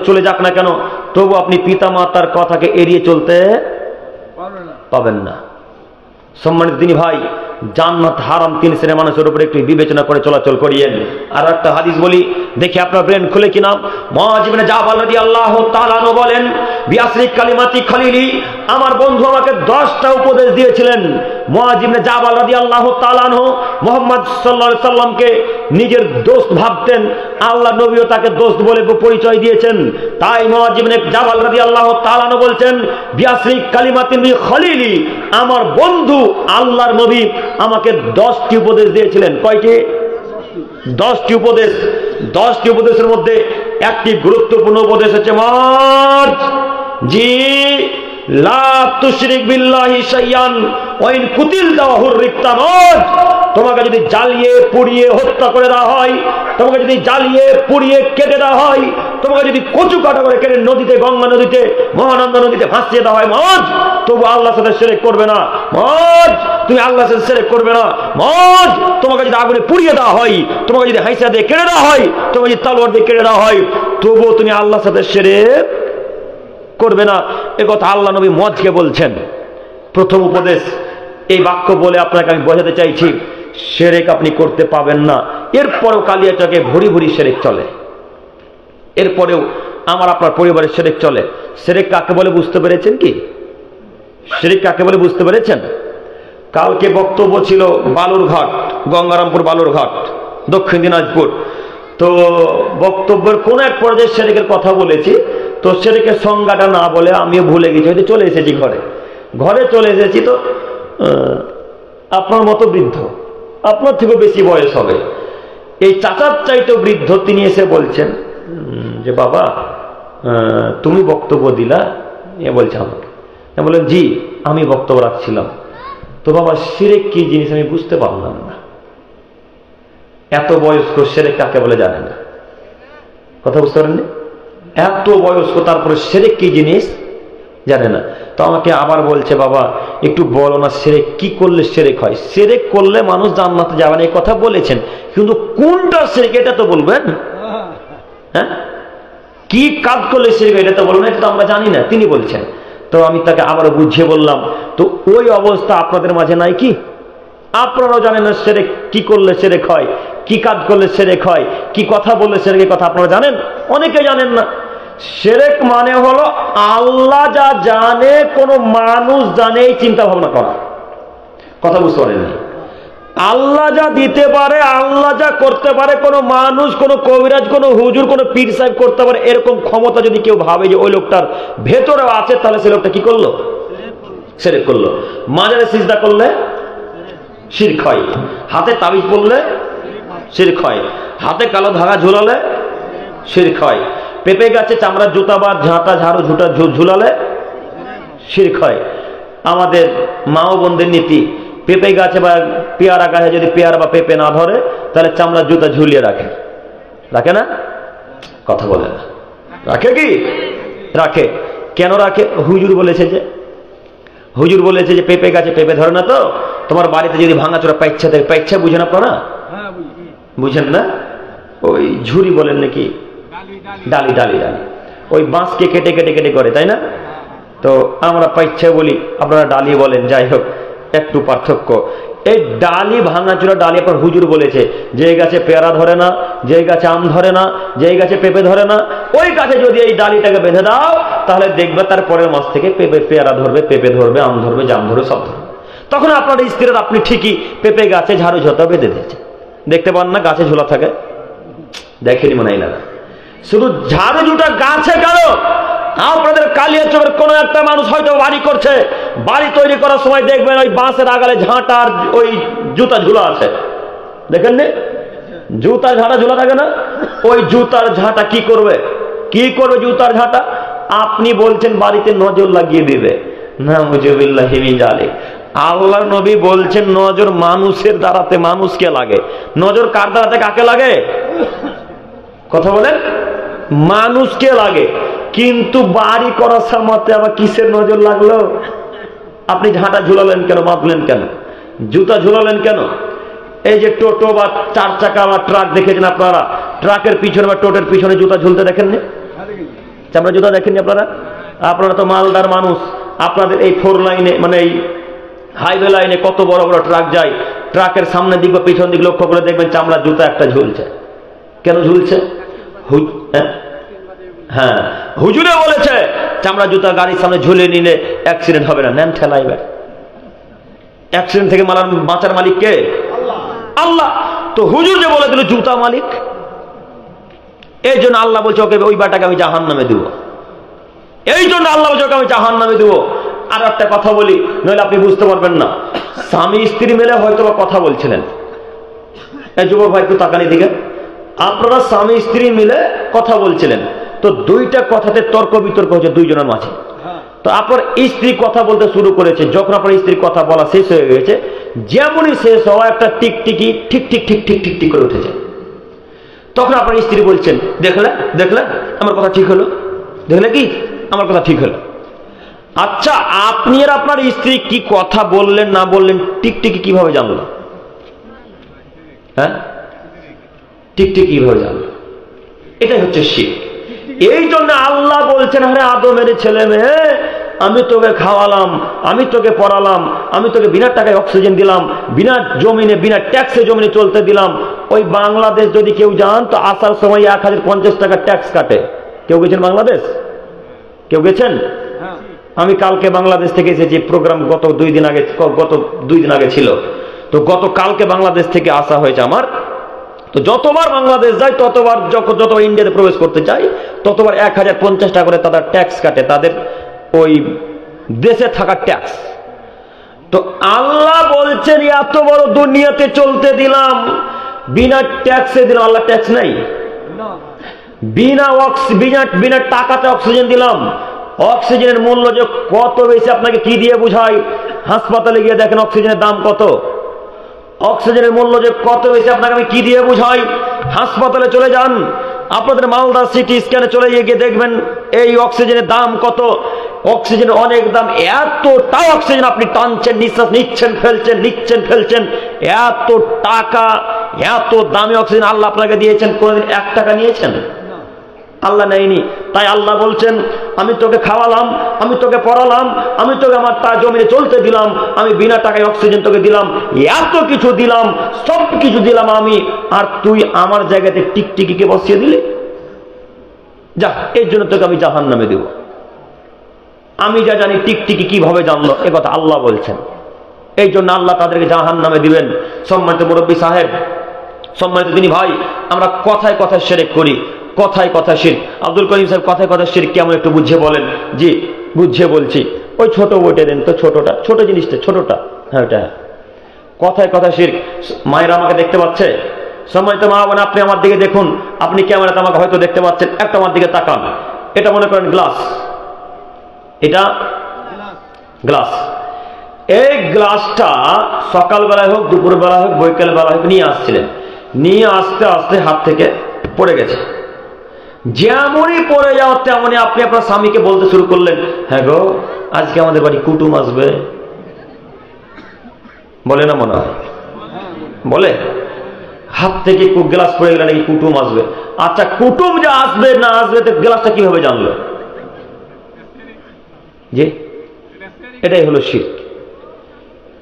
[SPEAKER 1] চলে যাক না কেন, তবু আপনি পিতামাতার কথাকে এড়িয়ে চলতে পাবেন না। সম্মানিত দিনী ভাই, জান্নাত হারাম 3 শ্রেণীর মানুষের উপর একটু বিবেচনা করে চলাচল করিয়েন। আর একটা হাদিস বলি, দেখি আপনার ব্রেন খুলে কিনা। মুআয ইবনে জাবাল রাদিয়াল্লাহু তাআলা আনহু বলেন, বিআসরি কালিমাতি খলিলি, আমার বন্ধু আমাকে 10টা উপদেশ দিয়েছিলেন। মুআয ইবনে জাবাল রাদিয়াল্লাহু তাআলা আনহু মুহাম্মদ সাল্লাল্লাহু আলাইহি সাল্লামকে নিজের দোস্ত ভাবতেন। আল্লাহ নবীও তাকে দোস্ত বলে পরিচয় দিয়েছেন। তাই মুআয ইবনে জাবাল রাদিয়াল্লাহু তাআলা আনহু বলছেন, বিআসরি কালিমাতিন খলিলি, আমার বন্ধু আল্লাহর নবী আমাকে 10টি উপদেশ দিয়েছিলেন। কয়টি? 10টি উপদেশ। 10টি উপদেশের মধ্যে একটি গুরুত্বপূর্ণ উপদেশ হচ্ছে, মুআয জি লা তুশরিক বিল্লাহি শাইয়ান ওয়া ইন কুতিলতা ওয়া হুররিকতা। মুআয, তোমাকে যদি জ্বালিয়ে পুড়িয়ে হত্যা করে দেওয়া হয়, তোমাকে যদি জ্বালিয়ে পুড়িয়ে কেটে দেওয়া হয়, তোমাকে যদি কচু কাটা করে কেটে নদীতে, গঙ্গা নদীতে, মহানন্দা নদীতে ভাসিয়ে দেওয়া হয়, মুআয, তবু আল্লাহর সাথে শিরক করবে না। মুআয, তুমি আল্লাহর সাথে শিরক করবে না। মুআয, তোমাকে যদি আগুনে পুড়িয়ে দেওয়া হয়, তোমাকে যদি হাইসা দিয়ে কেটে দেওয়া হয়, তোমাকে যদি তলোয়ার দিয়ে কেটে দেওয়া হয়, তবুও তুমি আল্লাহর সাথে শিরক করবে না। একথা আল্লাহ নবী মুআযকে বলছেন। প্রথম উপদেশ। এই বাক্য বলে আপনাকে আমি বোঝাতে চাইছি, শিরক আপনি করতে পাবেন না। এরপরেও কালিয়াচকে ভরি ভরি শিরক চলে, এরপরেও আমার আপনার পরিবারের শিরক চলে। শিরক কাকে বলে বুঝতে পেরেছেন কি? শিরক কাকে বলে বুঝতে পেরেছেন? কালকে বক্তব্য ছিল বালুরঘাট, গঙ্গারামপুর বালুরঘাট, দক্ষিণ দিনাজপুর। তো বক্তব্যের কোন এক পর্যায়ে শিরকের কথা বলেছি। তো শিরকের সংজ্ঞাটা না বলে আমিও ভুলে গেছি, হয়তো চলে এসেছি ঘরে চলে এসেছি। তো আপনার মতো বৃদ্ধ, আপনার থেকেও বেশি বয়স হবে, এই চাচার চাইতে বৃদ্ধ, তিনি এসে বলছেন যে বাবা তুমি বক্তব্য দিলা। এ বলছে আমাকে, বললেন জি আমি বক্তব্য রাখছিলাম। তো বাবা শিরক কি জিনিস আমি বুঝতে পারলাম না। এত বয়স্ক শিরক কাকে বলে জানে না। কথা বুঝতে পারেননি? এত বয়স্ক তারপরে শিরক কি জিনিস জানে না। তো আমাকে আবার বলছে, বাবা একটু বলো না শিরক কি করলে শিরক হয়? শিরক করলে মানুষ জান্নাতে যাবে না এই কথা বলেছেন, কিন্তু কোনটা শিরক এটা তো বলবেন। হ্যাঁ, কি কাজ করলে শিরক এটা তো বলবেন, এটা তো আমরা জানি না, তিনি বলছেন। তো আমি তাকে আবারও বুঝিয়ে বললাম, তো ওই অবস্থা আপনাদের মাঝে নাই কি? আপনারাও জানেন না শিরক কি করলে শিরক হয়, কি কাজ করলে শিরক হয়, কি কথা বললে শিরকের কথা আপনারা জানেন? অনেকে জানেন না। শিরক মানে হলো আল্লাহ যা জানে কোন মানুষ জানে এই চিন্তা ভাবনা করা। কথা বুঝতে পারেননি? আল্লাহ যা দিতে পারে, আল্লাহ যা করতে পারে, কোন মানুষ, কোন কবিরাজ, কোন হুজুর, কোন পীর সাহেব করতে পারে, এরকম ক্ষমতা যদি কেউ ভাবে যে ওই লোকটার ভেতরে আছে, তাহলে সে লোকটা কি করলো? শিরক করলো। মাজারে সিজদা করলে শিরক হয়, হাতে তাবিজ পড়লে শিরক হয়, হাতে কালো ধাগা ঝুলালে শিরক হয়, পেঁপে গাছে চামড়ার জুতা বা ঝাঁটা ঝাড়ু ঝুটা ঝুলালে শিরক হয়। আমাদের মা ও বোনদের নীতি, পেঁপে গাছে বা পেয়ারা গাছে যদি পেয়ারা বা পেঁপে না ধরে, তাহলে চামড়ার জুতা ঝুলিয়ে রাখে। রাখে না? কথা বলে না। রাখে কি? রাখে। কেন রাখে? হুজুর বলেছে যে, হুজুর বলেছে যে পেঁপে গাছে পেঁপে ধরে না, তো তোমার বাড়িতে যদি ভাঙাচোরা পাইচ্ছা থাকে, পাইচ্ছা বুঝেন আপনারা? বুঝেন না? ওই ঝুরি বলেন নাকি, ডালি ডালি ডালি, ওই বাঁশকে কেটে কেটে কেটে করে, তাই না? তো আমরা পাইচ্ছা বলি, আপনারা ডালি বলেন, যাই হোক একটু পার্থক্য। এই ডালি ভাঙাচোরা ডালি আপনার হুজুর বলেছে, যে গাছে পেয়ারা ধরে না, যে গাছে আম ধরে না, যে গাছে পেঁপে ধরে না, ওই গাছে যদি এই ডালিটাকে বেঁধে দাও, তাহলে দেখবে তার পরের মাস থেকে পেঁপে পেয়ারা ধরবে, পেঁপে ধরবে, আম ধরবে, জাম ধরবে, সব ধরবে। তখন আপনার স্ত্রীর আপনি ঠিকই পেঁপে গাছে ঝাড়ু ঝোতা বেঁধে দিয়েছে, দেখতে পান না গাছে ঝোলা থাকে? দেখেনি মনে হয় না। শুধু ঝাড়ু জুটা গাছে কেন? আপনাদের কালিয়াচকের কোন একটা মানুষ হয়তো বাড়ি করছে, বাড়ি তৈরি করার সময় দেখবেন ওই বাঁশের আগালে ঝাঁটার ওই জুতা ঝুলা আছে, দেখেন নি? জুতার ঝাঁটা ঝুলা থাকে না? ওই জুতার ঝাঁটা কি করবে? কি করবে জুতার ঝাঁটা? আপনি বলছেন বাড়িতে নজর লাগিয়ে দিবে, না মুজিবিল্লাহি মিন যালিক। আল্লাহর নবী বলছেন নজর মানুষের দ্বারাতে মানুষকে লাগে, নজর কার দ্বারাতে কাকে লাগে? কথা বলেন, মানুষকে লাগে। কিন্তু বাড়ি করার সামর্থ্যে আবার কিসের নজর লাগলো? আপনি ঝাঁটা ঝুলালেন কেন, বাঁধলেন কেন, জুতা ঝুলালেন কেন? এই যে টোটো বা চার চাকা বা ট্রাক দেখেছেন আপনারা, ট্রাকের পিছনে বা টোটোর পিছনে জুতা ঝুলতে দেখেননি? চামড়া জুতা দেখেননি আপনারা? আপনারা তো মালদার মানুষ, আপনাদের এই 4 লাইনে মানে এই হাইওয়ে লাইনে কত বড় বড় ট্রাক যায়, ট্রাকের সামনের দিক বা পিছন দিক লক্ষ্য করে দেখবেন চামড়ার জুতা একটা ঝুলছে। কেন ঝুলছে? হ্যাঁ, হুজুরে বলেছে চামড়া জুতা গাড়ির সামনে ঝুলে নিলে অ্যাক্সিডেন্ট হবে না, নেন ঠেলাইবে। অ্যাক্সিডেন্ট থেকে বাঁচার মালিক কে? আল্লাহ। তো হুজুর যে বলে দিল জুতা মালিক, এই জন্য আল্লাহ বলছে ওকে ওই বাটাকে আমি জাহান্নামে দেব। এই জন্য আল্লাহ বলছে ওকে আমি জাহান্নামে দেব। আর একটা কথা বলি, নইলে আপনি বুঝতে পারবেন না। স্বামী স্ত্রী মিলে হয়তো বা কথা বলছিলেন, এই যুবক ভাই একটু তাকানি দিকে, আপনারা স্বামী স্ত্রী মিলে কথা বলছিলেন, তো দুইটা কথাতে তর্ক বিতর্ক হচ্ছে দুইজনের মাঝে। তো আপনার স্ত্রী কথা বলতে শুরু করেছে, যখন আপনার স্ত্রীর কথা বলা শেষ হয়ে গেছে, যেমনই শেষ হওয়া একটা টিকটিকি ঠিক ঠিক ঠিক ঠিক ঠিক ঠিক করে উঠেছে। তখন আপনার স্ত্রী বলছেন, দেখলে দেখলে আমার কথা ঠিক হলো, দেখলে কি আমার কথা ঠিক হলো। আচ্ছা, আপনি আর আপনার স্ত্রী কি কথা বললেন না বললেন টিকটিকি কিভাবে জানলো? হ্যাঁ, টিকটিকি কিভাবে জানলো? এটাই হচ্ছে শিরক। এই জন্য আল্লাহ বলছেন, আরে আদমের ছেলে মেয়ে, আমি তোকে খাওয়ালাম, আমি তোকে পড়ালাম, আমি তোকে বিনা টাকায় অক্সিজেন দিলাম, বিনা জমিনে বিনা ট্যাক্সে জমিনে চলতে দিলাম। ওই বাংলাদেশ যদি কেউ যান তো আসার সময় 1050 টাকা ট্যাক্স কাটে। কেউ গেছেন বাংলাদেশ? কেউ গেছেন? আমি কালকে বাংলাদেশ থেকে এসেছি, প্রোগ্রাম গত 2 দিন আগে ছিল। তো গত কালকে বাংলাদেশ থেকে আসা হয়েছে আমার। তো যতবার বাংলাদেশ যাই ততবার যতবার ইন্ডিয়াতে প্রবেশ করতে চাই ততবার 1050 টাকা করে তাদের ট্যাক্স কাটে, তাদের ওই দেশে থাকার ট্যাক্স। তো আল্লাহ বলছেন এত বড় দুনিয়াতে চলতে দিলাম, বিনা ট্যাক্সে দিলাম। আল্লাহ ট্যাক্স নাই, বিনা টাকাতে অক্সিজেন দিলাম। অক্সিজেনের মূল্য যে কত বেশি আপনাকে কি দিয়ে বুঝাই? হাসপাতালে গিয়ে দেখেন অক্সিজেনের দাম কত। অক্সিজেনের মূল্য যে কত বেশি আপনাকে আমি কি দিয়ে বুঝাই? হাসপাতালে চলে যান, আপনাদের মালদা সিটি স্ক্যানে চলে গিয়ে দেখবেন এই অক্সিজেনের দাম কত। অক্সিজেন অনেক দাম, এতটা অক্সিজেন আপনি টানছেন, নিঃশ্বাস নিচ্ছেন ফেলছেন, এত টাকা, এত দামি অক্সিজেন আল্লাহ আপনাকে দিয়েছেন, কোনদিন 1 টাকা নিয়েছেন? আল্লাহ নেয়নি। তাই আল্লাহ বলছেন, আমি তোকে খাওয়ালাম, আমি তোকে পড়ালাম, আমি তোকে আমার জমিনে চলতে দিলাম, আমি বিনা টাকায় অক্সিজেন তোকে দিলাম, এত কিছু দিলাম, সব কিছু দিলাম আমি, আর তুই আমার জায়গাতে টিকটিকিকে বসিয়ে দিলি? যা, এই জন্য তোকে আমি জাহান্নামে দেব। আমি যা জানি টিকটিকি কিভাবে জানলো, এ কথা আল্লাহ বলছেন। এই জন্য আল্লাহ তাদেরকে জাহান্নামে দিবেন। সম্মানিত মুরব্বী সাহেব, সম্মানিত দিনী ভাই, আমরা কথায় কথায় শিরক করি, কথায় কথায় শিরক। আব্দুল করিম সাহেব, কথায় কথায় শিরক কেমন একটু বুঝিয়ে বলেন। জি, বুঝিয়ে বলছি। ওই ছোট বইটা দেন তো, ছোট জিনিসটা, ছোটটা, হ্যাঁ ওটা। কথায় কথায় শিরক। মায়েরা আমাকে দেখতে পাচ্ছে, সম্মানিত মা বোন, আপনি আমার দিকে দেখুন, আপনি ক্যামেরাতে আমাকে হয়তো দেখতে পাচ্ছেন, একটা আমার দিকে তাকান। এটা মনে করেন গ্লাস, এটা গ্লাস। এই গ্লাসটা সকালবেলায় হোক, দুপুরবেলা হোক, বৈকাল বেলা হোক নিয়ে আসছিলেন, নিয়ে আস্তে আস্তে হাত থেকে পড়ে গেছে। যেমনই পড়ে যাওয়া তেমনই আপনি আপনার স্বামীকে বলতে শুরু করলেন, হ্যাঁ গো, আজকে আমাদের বাড়ি কুটুম আসবে। বলে না মনে হয়? বলে। হাত থেকে গ্লাস পড়ে গেলে নাকি কুটুম আসবে। আচ্ছা, কুটুম যে আসবে না আসবে, তো গ্লাসটা কিভাবে জানলো? জি, এটাই হলো শিরক।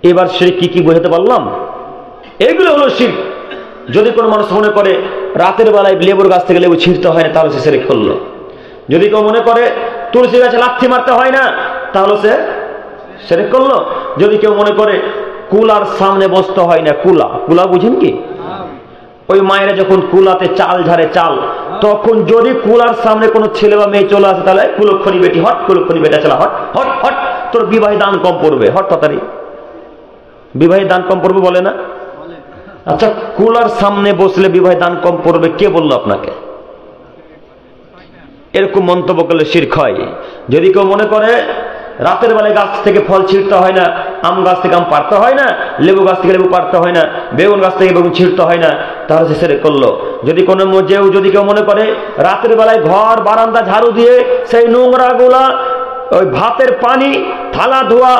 [SPEAKER 1] এবার শিরক কি বোঝাতে পারলাম? এগুলো হলো শিরক। যদি কোনো মানুষ মনে করে রাতের বেলায় লেবুর গাছ থেকে লেবু ছিঁড়তে হয় না, তাহলে সে শিরক করলো। যদি কেউ মনে করে তুলসী গাছে লাথি মারতে হয় না, তাহলে সে শিরক করলো। যদি কেউ মনে করে কুলার সামনে বসতে হয় না, কুলা বুঝেন কি? ওই মায়েরা যখন কুলাতে চাল ঝাড়ে, চাল, তখন যদি কুলার সামনে কোনো ছেলে বা মেয়ে চলে আসে, তাহলে কুলক্ষণী বেটি হট, কুলক্ষণী বেটা চলা হট হট হট, তোর বিবাহে দান কম পড়বে, হট তাড়াতাড়ি বিবাহে দান কম পড়বে, বলে না? আচ্ছা, কুলার সামনে বসলে বিবাহে দান কম পড়বে, কে বললো আপনাকে? এরকম মন্তব্য করলে শিরক হয়। যদি কেউ মনে করে রাতের বেলায় গাছ থেকে ফল ছিঁড়তে হয় না, আম গাছ থেকে আম পাড়তে হয় না, লেবু গাছ থেকে লেবু পাড়তে হয় না, বেগুন গাছ থেকে বেগুন ছিঁড়তে হয় না, তাহলে সে শিরক করলো। যদি কেউ মনে করে রাতের বেলায় ঘর বারান্দা ঝাড়ু দিয়ে সেই নোংরা গুলা, ওই ভাতের পানি, থালা ধোয়া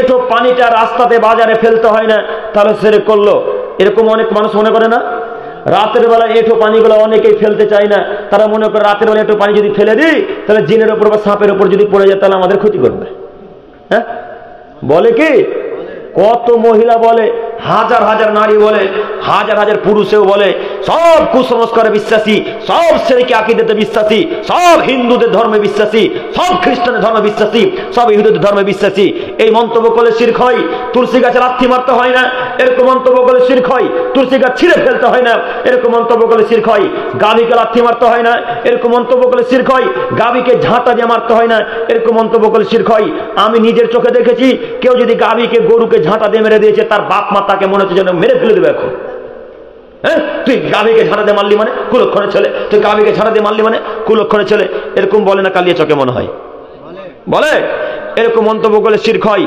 [SPEAKER 1] এটো পানিটা রাস্তাতে বাজারে ফেলতে হয় না, তাহলে শিরক করলো। এরকম অনেক মানুষ মনে করে না? রাতের বেলা এঁঠো পানিগুলো অনেকেই ফেলতে চায় না। তারা মনে করে রাতের বেলা এঁঠো পানি যদি ফেলে দিই, তাহলে জিনের উপর বা সাপের উপর যদি পড়ে যায়, তাহলে আমাদের ক্ষতি করবে। হ্যাঁ, বলে কি? কত মহিলা বলে, হাজার হাজার নারী বলে, হাজার হাজার পুরুষেও বলে, সব কুসংস্কারে বিশ্বাসী, সব শিরকি আকীদাতে বিশ্বাসী, সব হিন্দুদের ধর্মে বিশ্বাসী, সব খ্রিস্টানের ধর্মে বিশ্বাসী, সব ইহুদিদের ধর্মে বিশ্বাসী। এই মন্তব্য করলে শিরক হয়। তুলসী গাছে লাথি মারতে হয় না, এরকম মন্তব্য করলে শিরক হয়। তুলসী গাছ ছিঁড়ে ফেলতে হয় না, এরকম মন্তব্য করলে শিরক হয়। গাভীকে লাথি মারতে হয় না, এরকম মন্তব্য করলে শিরক হয়। গাভীকে ঝাঁটা দিয়ে মারতে হয় না, এরকম মন্তব্য করলে শিরক হয়। আমি নিজের চোখে দেখেছি, কেউ যদি গাভীকে, গরুকে ঝাঁটা দিয়ে মেরে দিয়েছে, তার বাপ মা তাকে মনে হচ্ছে যেন মেরে ফেলে দেবে এখন। হ্যাঁ, তুই গাভীকে ঝাঁটা দিয়ে মারলি মানে কুলক্ষণের ছেলে, তুই গাভীকে ঝাঁটা দিয়ে মারলি মানে কুলক্ষণের ছেলে, এরকম বলে না কালিয়া চকে মনে হয়? বলে। এরকম মন্তব্য করলে শিরক হয়।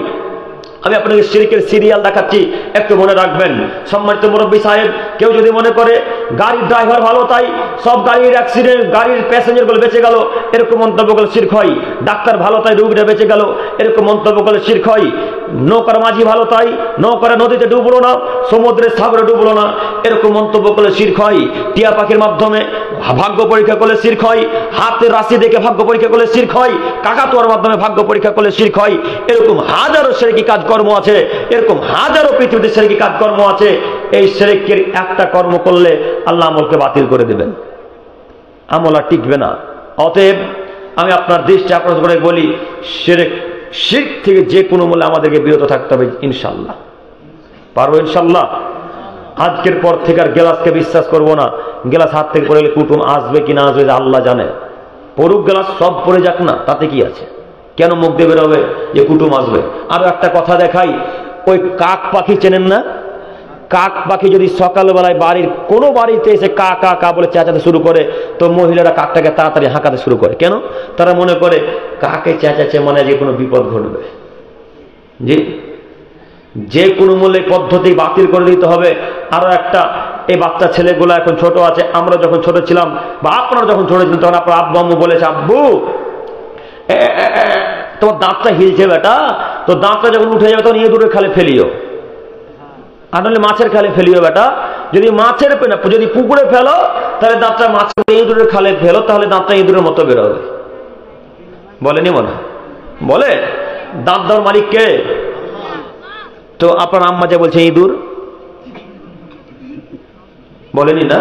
[SPEAKER 1] আমি আপনাকে শিরকের সিরিয়াল দেখাচ্ছি, একটু মনে রাখবেন। সম্মানিত মুরব্বী সাহেব, কেউ যদি মনে করে গাড়ির ড্রাইভার ভালো, তাই সব গাড়ির অ্যাক্সিডেন্ট, গাড়ির প্যাসেঞ্জার গুলো বেঁচে গেল, এরকম মন্তব্য করলে শিরক হয়। ডাক্তার ভালো, তাই রোগীটা বেঁচে গেল, এরকম মন্তব্য করলে শিরক হয়। নৌকার মাঝি ভালো, তাই নৌকার নদীতে ডুবলো না, সমুদ্রের সাগরে ডুবলো না, এরকম মন্তব্য করলে শিরক হয়। টিয়া পাখির মাধ্যমে ভাগ্য পরীক্ষা করলে শিরক হয়। হাতের রাশি দেখে ভাগ্য পরীক্ষা করলে শিরক হয়। কাকাতুয়ার মাধ্যমে ভাগ্য পরীক্ষা করলে শিরক হয়। এরকম হাজারো শিরকি কাজকর্ম আছে, এরকম হাজারো পৃথিবীতে শিরকি কাজকর্ম আছে। এই শিরকের একটা কর্ম করলে আল্লাহ আমলকে বাতিল করে দেবেন, আমল আর টিকবে না। অতএব আমি আপনার দৃষ্টি আকর্ষণ করে বলি, শিরক থেকে যে কোনো মূল্যে আমাদেরকে বিরত থাকতে হবে। ইনশাল্লাহ পারবো, ইনশাল্লাহ। আজকের পর থেকে আর গ্লাসকে বিশ্বাস করব না। গ্লাস হাত থেকে পড়ে গেলে কুটুম আসবে কি না আসবে আল্লাহ জানে। পড়ুক গ্লাস, সব পড়ে যাক না, তাতে কি আছে? কেন মুখ দিয়ে বেরোবে যে কুটুম আসবে? আরো একটা কথা দেখাই, ওই কাক পাখি চেনেন না? কাক পাখি যদি সকালবেলায় বাড়ির কোনো বাড়িতে এসে কা কা কা বলে চেঁচাতে শুরু করে, তো মহিলারা কাকটাকে তাড়াতাড়ি হাঁকাতে শুরু করে। কেন? তারা মনে করে কাকে চেঁচাচ্ছে মানে যে কোনো বিপদ ঘটবে। জি, যে কোনো মূল্যে পদ্ধতি বাতিল করে দিতে হবে। আরো একটা, এই বাচ্চা ছেলেগুলো এখন ছোট আছে, আমরা যখন ছোট ছিলাম বা আপনারা যখন ছোট ছিলেন, তখন আপনার আব্বু আম্মু বলেছে, আব্বু তোমার দাঁতটা হিলছে বেটা, তো দাঁতটা যখন উঠে যাবে তখন ইঁদুরের খালে ফেলিও, আর নাহলে মাছের খালে ফেলিও বেটা। যদি মাছের যদি পুকুরে ফেলো তাহলে দাঁতটা মাছের, ইঁদুরের খালে ফেলো তাহলে দাঁতটা ইঁদুরের মতো বেরোবে। বলেনি মনে বলে? দাঁত দেওয়ার মালিক কে? তো আপনার আম্মা যে বলছে ইঁদুর, বলেনি না?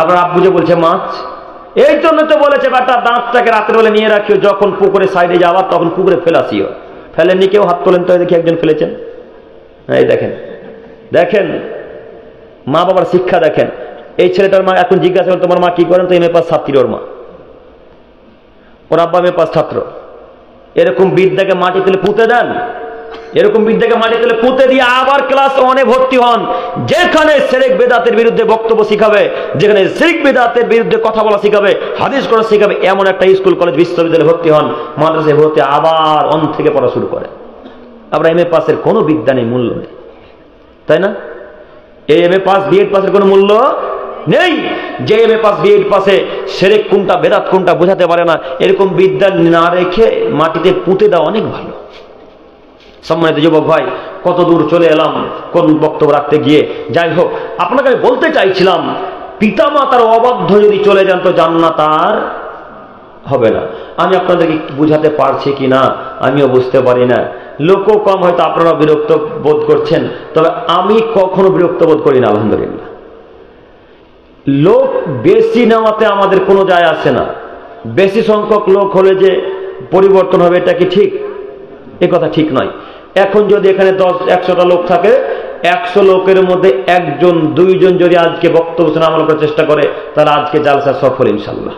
[SPEAKER 1] আপনার আব্বু যে বলছে মাছ, এই জন্য তো বলেছে বেটা দাঁতটাকে রাতের বেলা নিয়ে রাখিও, যখন পুকুরে সাইডে যাওয়ার তখন পুকুরে ফেলাসিও। ফেলেননি কেউ? হাত তোলেন তো, দেখি একজন ফেলেছেন। এই দেখেন দেখেন মা বাবার শিক্ষা দেখেন। এই ছেলেটার মা এখন জিজ্ঞাসা করেন তোমার মা কি করেন, তো এমএ পাস ছাত্রী ওর মা, ওর আব্বা এমএ পাস ছাত্র। এরকম বিদ্যাকে মাটি তুলে পুঁতে দেন, এরকম বিদ্যাকে মাটি তুলে পুঁতে দিয়ে আবার ক্লাস 1-এ ভর্তি হন, যেখানে শিরক বিদআতের বিরুদ্ধে বক্তব্য শিখাবে, যেখানে শিরক বিদআতের বিরুদ্ধে কথা বলা শিখাবে, হাদিস করা শিখাবে, এমন একটা স্কুল কলেজ বিশ্ববিদ্যালয়ে ভর্তি হন, মাদ্রাসায় ভর্তি আবার অন থেকে পড়া শুরু করে। আমরা এমএ পাসের কোনো বিদ্যা নেই, মূল্য নেই, তাই না? এই এমএ পাস বিএড পাসের কোনো মূল্য নেই। যে এমএ পাস বিএড পাসে শিরক কোনটা বেদাত কোনটা বোঝাতে পারে না, এরকম বিদ্যা না রেখে মাটিতে পুঁতে দেওয়া অনেক ভালো। সম্মানিত যুবক ভাই, কত দূর চলে এলাম কোন বক্তব্য রাখতে গিয়ে। যাই হোক, আপনাকে আমি বলতে চাইছিলাম, পিতা মাতার অবাধ্য যদি চলে যান তো জান্নাত আর হবে না। আমি আপনাদেরকে বুঝাতে পারছি কিনা আমিও বুঝতে পারি না। লোকও কম, হয়তো আপনারা বিরক্ত বোধ করছেন, তবে আমি কখনো বিরক্ত বোধ করি না, আলহামদুলিল্লাহ। লোক বেশি নেওয়াতে আমাদের কোনো যায় আসে না। বেশি সংখ্যক লোক হলে যে পরিবর্তন হবে এটা কি ঠিক? এ কথা ঠিক নয়। এখন যদি এখানে 10-100টা লোক থাকে, 100 লোকের মধ্যে 1-2জন যদি আজকে বক্তব্য শুনে আমল করার চেষ্টা করে, তাহলে আজকে জালসা সফল ইনশাল্লাহ,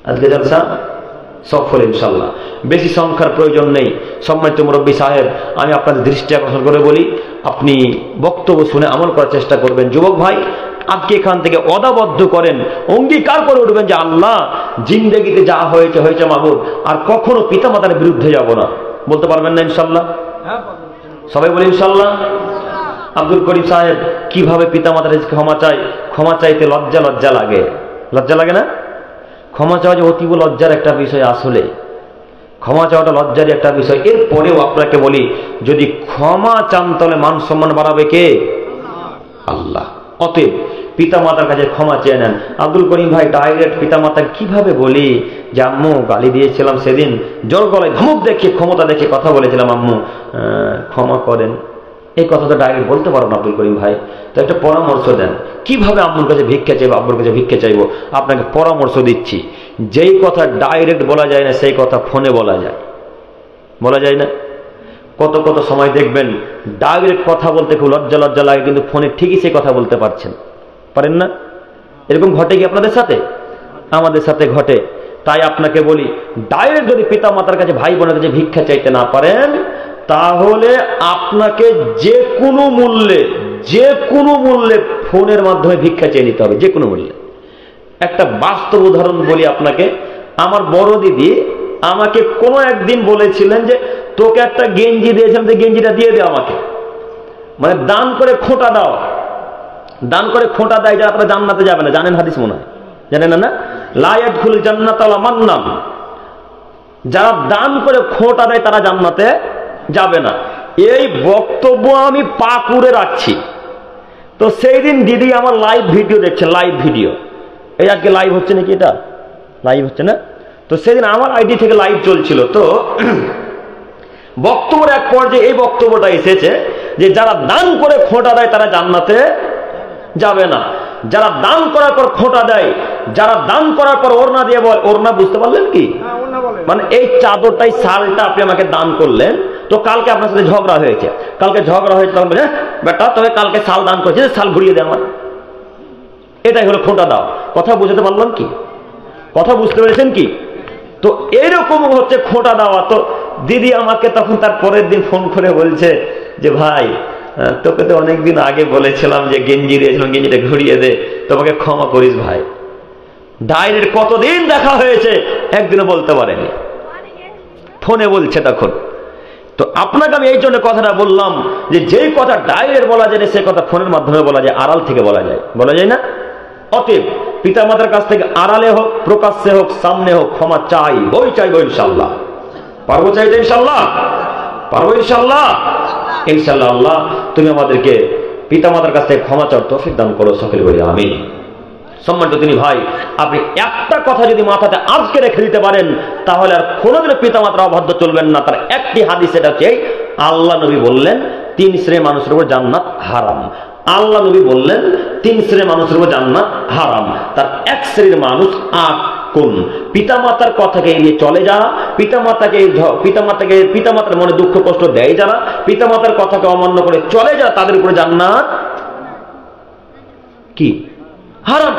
[SPEAKER 1] আজকে জালসা সফল ইনশাল্লাহ। বেশি সংখ্যার প্রয়োজন নেই। সম্মানিত মুরব্বী সাহেব, আমি আপনাদের দৃষ্টি আকর্ষণ করে বলি, আপনি বক্তব্য শুনে আমল করার চেষ্টা করবেন। যুবক ভাই, আজকে এখান থেকে ওয়াদাবদ্ধ করেন, অঙ্গীকার করে উঠবেন যে আল্লাহ, জিন্দেগিতে যা হয়েছে হয়েছে মাবুদ, আর কখনো পিতামাতার বিরুদ্ধে যাব না। বলতে পারবেন না ইনশাল্লাহ? সবাই বলি ইনশাল্লাহ। আব্দুল করিম সাহেব কিভাবে পিতামাতার ক্ষমা চাই? ক্ষমা চাইতে লজ্জা লজ্জা লাগে, লজ্জা লাগে না? ক্ষমা চাওয়া যে অতীব লজ্জার একটা বিষয়, আসলে ক্ষমা চাওয়াটা লজ্জারই একটা বিষয়। এরপরেও আপনাকে বলি, যদি ক্ষমা চান তাহলে মান সম্মান বাড়াবে কে? আল্লাহ। অতএব পিতা মাতার কাছে ক্ষমা চেয়ে নেন। আব্দুল করিম ভাই ডাইরেক্ট পিতা মাতাকে কিভাবে বলি যে আম্মু গালি দিয়েছিলাম সেদিন, জোর গলায় ধমক দেখে ক্ষমতা দেখে কথা বলেছিলাম, আম্মু ক্ষমা করেন। এই কথা তো ডাইরেক্ট বলতে পারবো না আব্দুল করিম ভাই, তো একটা পরামর্শ দেন কিভাবে আম্মুর কাছে ভিক্ষা চাইবো, আব্বুর কাছে ভিক্ষা চাইবো। আপনাকে পরামর্শ দিচ্ছি, যেই কথা ডাইরেক্ট বলা যায় না সেই কথা ফোনে বলা যায়, বলা যায় না? কত কত সময় দেখবেন ডাইরেক্ট কথা বলতে খুব লজ্জা লজ্জা লাগে, কিন্তু ফোনে ঠিকই সেই কথা বলতে পারছেন, পারেন না? এরকম ঘটে কি আপনাদের সাথে? আমাদের সাথে ঘটে। তাই আপনাকে বলি, ডাইরেক্ট যদি পিতা মাতার কাছে, ভাই বোনের কাছে ভিক্ষা চাইতে না পারেন, তাহলে আপনাকে যে কোনো মূল্যে ফোনের মাধ্যমে ভিক্ষা চেয়ে নিতে হবে, যে কোনো মূল্যে। একটা বাস্তব উদাহরণ বলি আপনাকে। আমার বড় দিদি আমাকে কোনো একদিন বলেছিলেন যে তোকে একটা গেঞ্জি দিয়েছিলাম, যে গেঞ্জিটা দিয়ে দে আমাকে, মানে দান করে খোঁটা দাও, দান করে খোঁটা দেয় যারা তারা জান্নাতে যাবে না। জানেন হাদিস মনে হয়, জানেন না? লা ইয়াদখুলুল জান্নাতা ওয়ালা মান্নাম, যারা দান করে খোঁটা দেয় তারা জান্নাতে যাবে না। এই বক্তব্য আমি পাকুড়ে রাখছি। তো সেই দিন দিদি আমার লাইভ ভিডিও দেখছে, লাইভ ভিডিও, এই আজকে লাইভ হচ্ছে নাকি, এটা লাইভ হচ্ছে না? তো সেদিন আমার আইডি থেকে লাইভ চলছিল। তো বক্তব্যের এক পর্যায়ে এই বক্তব্যটা এসেছে যে যারা দান করে খোঁটা দেয় তারা জান্নাতে যাবে না। যারা দান করার পর খোঁটা দেয়, যারা দান করার পর ওড়না দিয়ে বলে, ওড়না বুঝতে পারলেন কি? মানে এই চাদরটাই, শালটা আপনি আমাকে দান করলেন, তো কালকে আপনার সাথে ঝগড়া হয়েছে, কালকে ঝগড়া হয়েছে, তখন বলে বেটা তবে কালকে শাল দান করেছে, শাল ঘুরিয়ে দেয় আমার। এটাই হলো খোঁটা দাও। কথা বুঝতে পারলাম কি? কথা বুঝতে পেরেছেন কি? তো এরকম হচ্ছে খোঁটা দেওয়া। তো দিদি আমাকে তখন তার পরের দিন ফোন করে বলছে যে ভাই তোকে তো অনেকদিন আগে বলেছিলাম যে গেঞ্জি দিয়েছিলাম, গেঞ্জিটা ঘুরিয়ে দে, তোমাকে ক্ষমা করিস ভাই। ডাইরেক্ট কতদিন দেখা হয়েছে, একদিনও বলতে পারেনি, ফোনে বলছে তখন। তো আপনাকে আমি এই জন্য কথাটা বললাম যে যেই কথা ডাইরেক্ট বলা যায় না, সে কথা ফোনের মাধ্যমে বলা যায়, আড়াল থেকে বলা যায়, বলা যায় না? অতএব পিতামাতার কাছ থেকে আড়ালে হোক, প্রকাশ্যে হোক, সামনে হোক, ক্ষমা চাইবো ইনশাআল্লাহ। পারবো চাইতে ইনশাআল্লাহ? পারবো ইনশাআল্লাহ? ইনশাআল্লাহ। আল্লাহ তুমি আমাদেরকে পিতামাতার কাছ থেকে ক্ষমা চাওয়ার তৌফিক দান করো, সকলে বলি আমিন। সম্মানিত তিনি ভাই, আপনি একটা কথা যদি মাথাতে আজকে রেখে দিতে পারেন, তাহলে আর কোনোদিনও পিতামাতার অবাধ্য চলবেন না। তার একটি হাদিস, এটা হচ্ছে আল্লাহ নবী বললেন 3 শ্রেণীর মানুষের উপর জান্নাত হারাম। আল্লাহ নবী বললেন 3 শ্রেণীর মানুষের উপর জান্নাত হারাম। তার এক শ্রেণীর মানুষ কোন? পিতামাতার কথাকে এড়িয়ে চলে যারা, পিতামাতার মনে দুঃখ কষ্ট দেয় যারা, পিতামাতার কথাকে অমান্য করে চলে যারা, তাদের উপরে জান্নাত কি হারাম।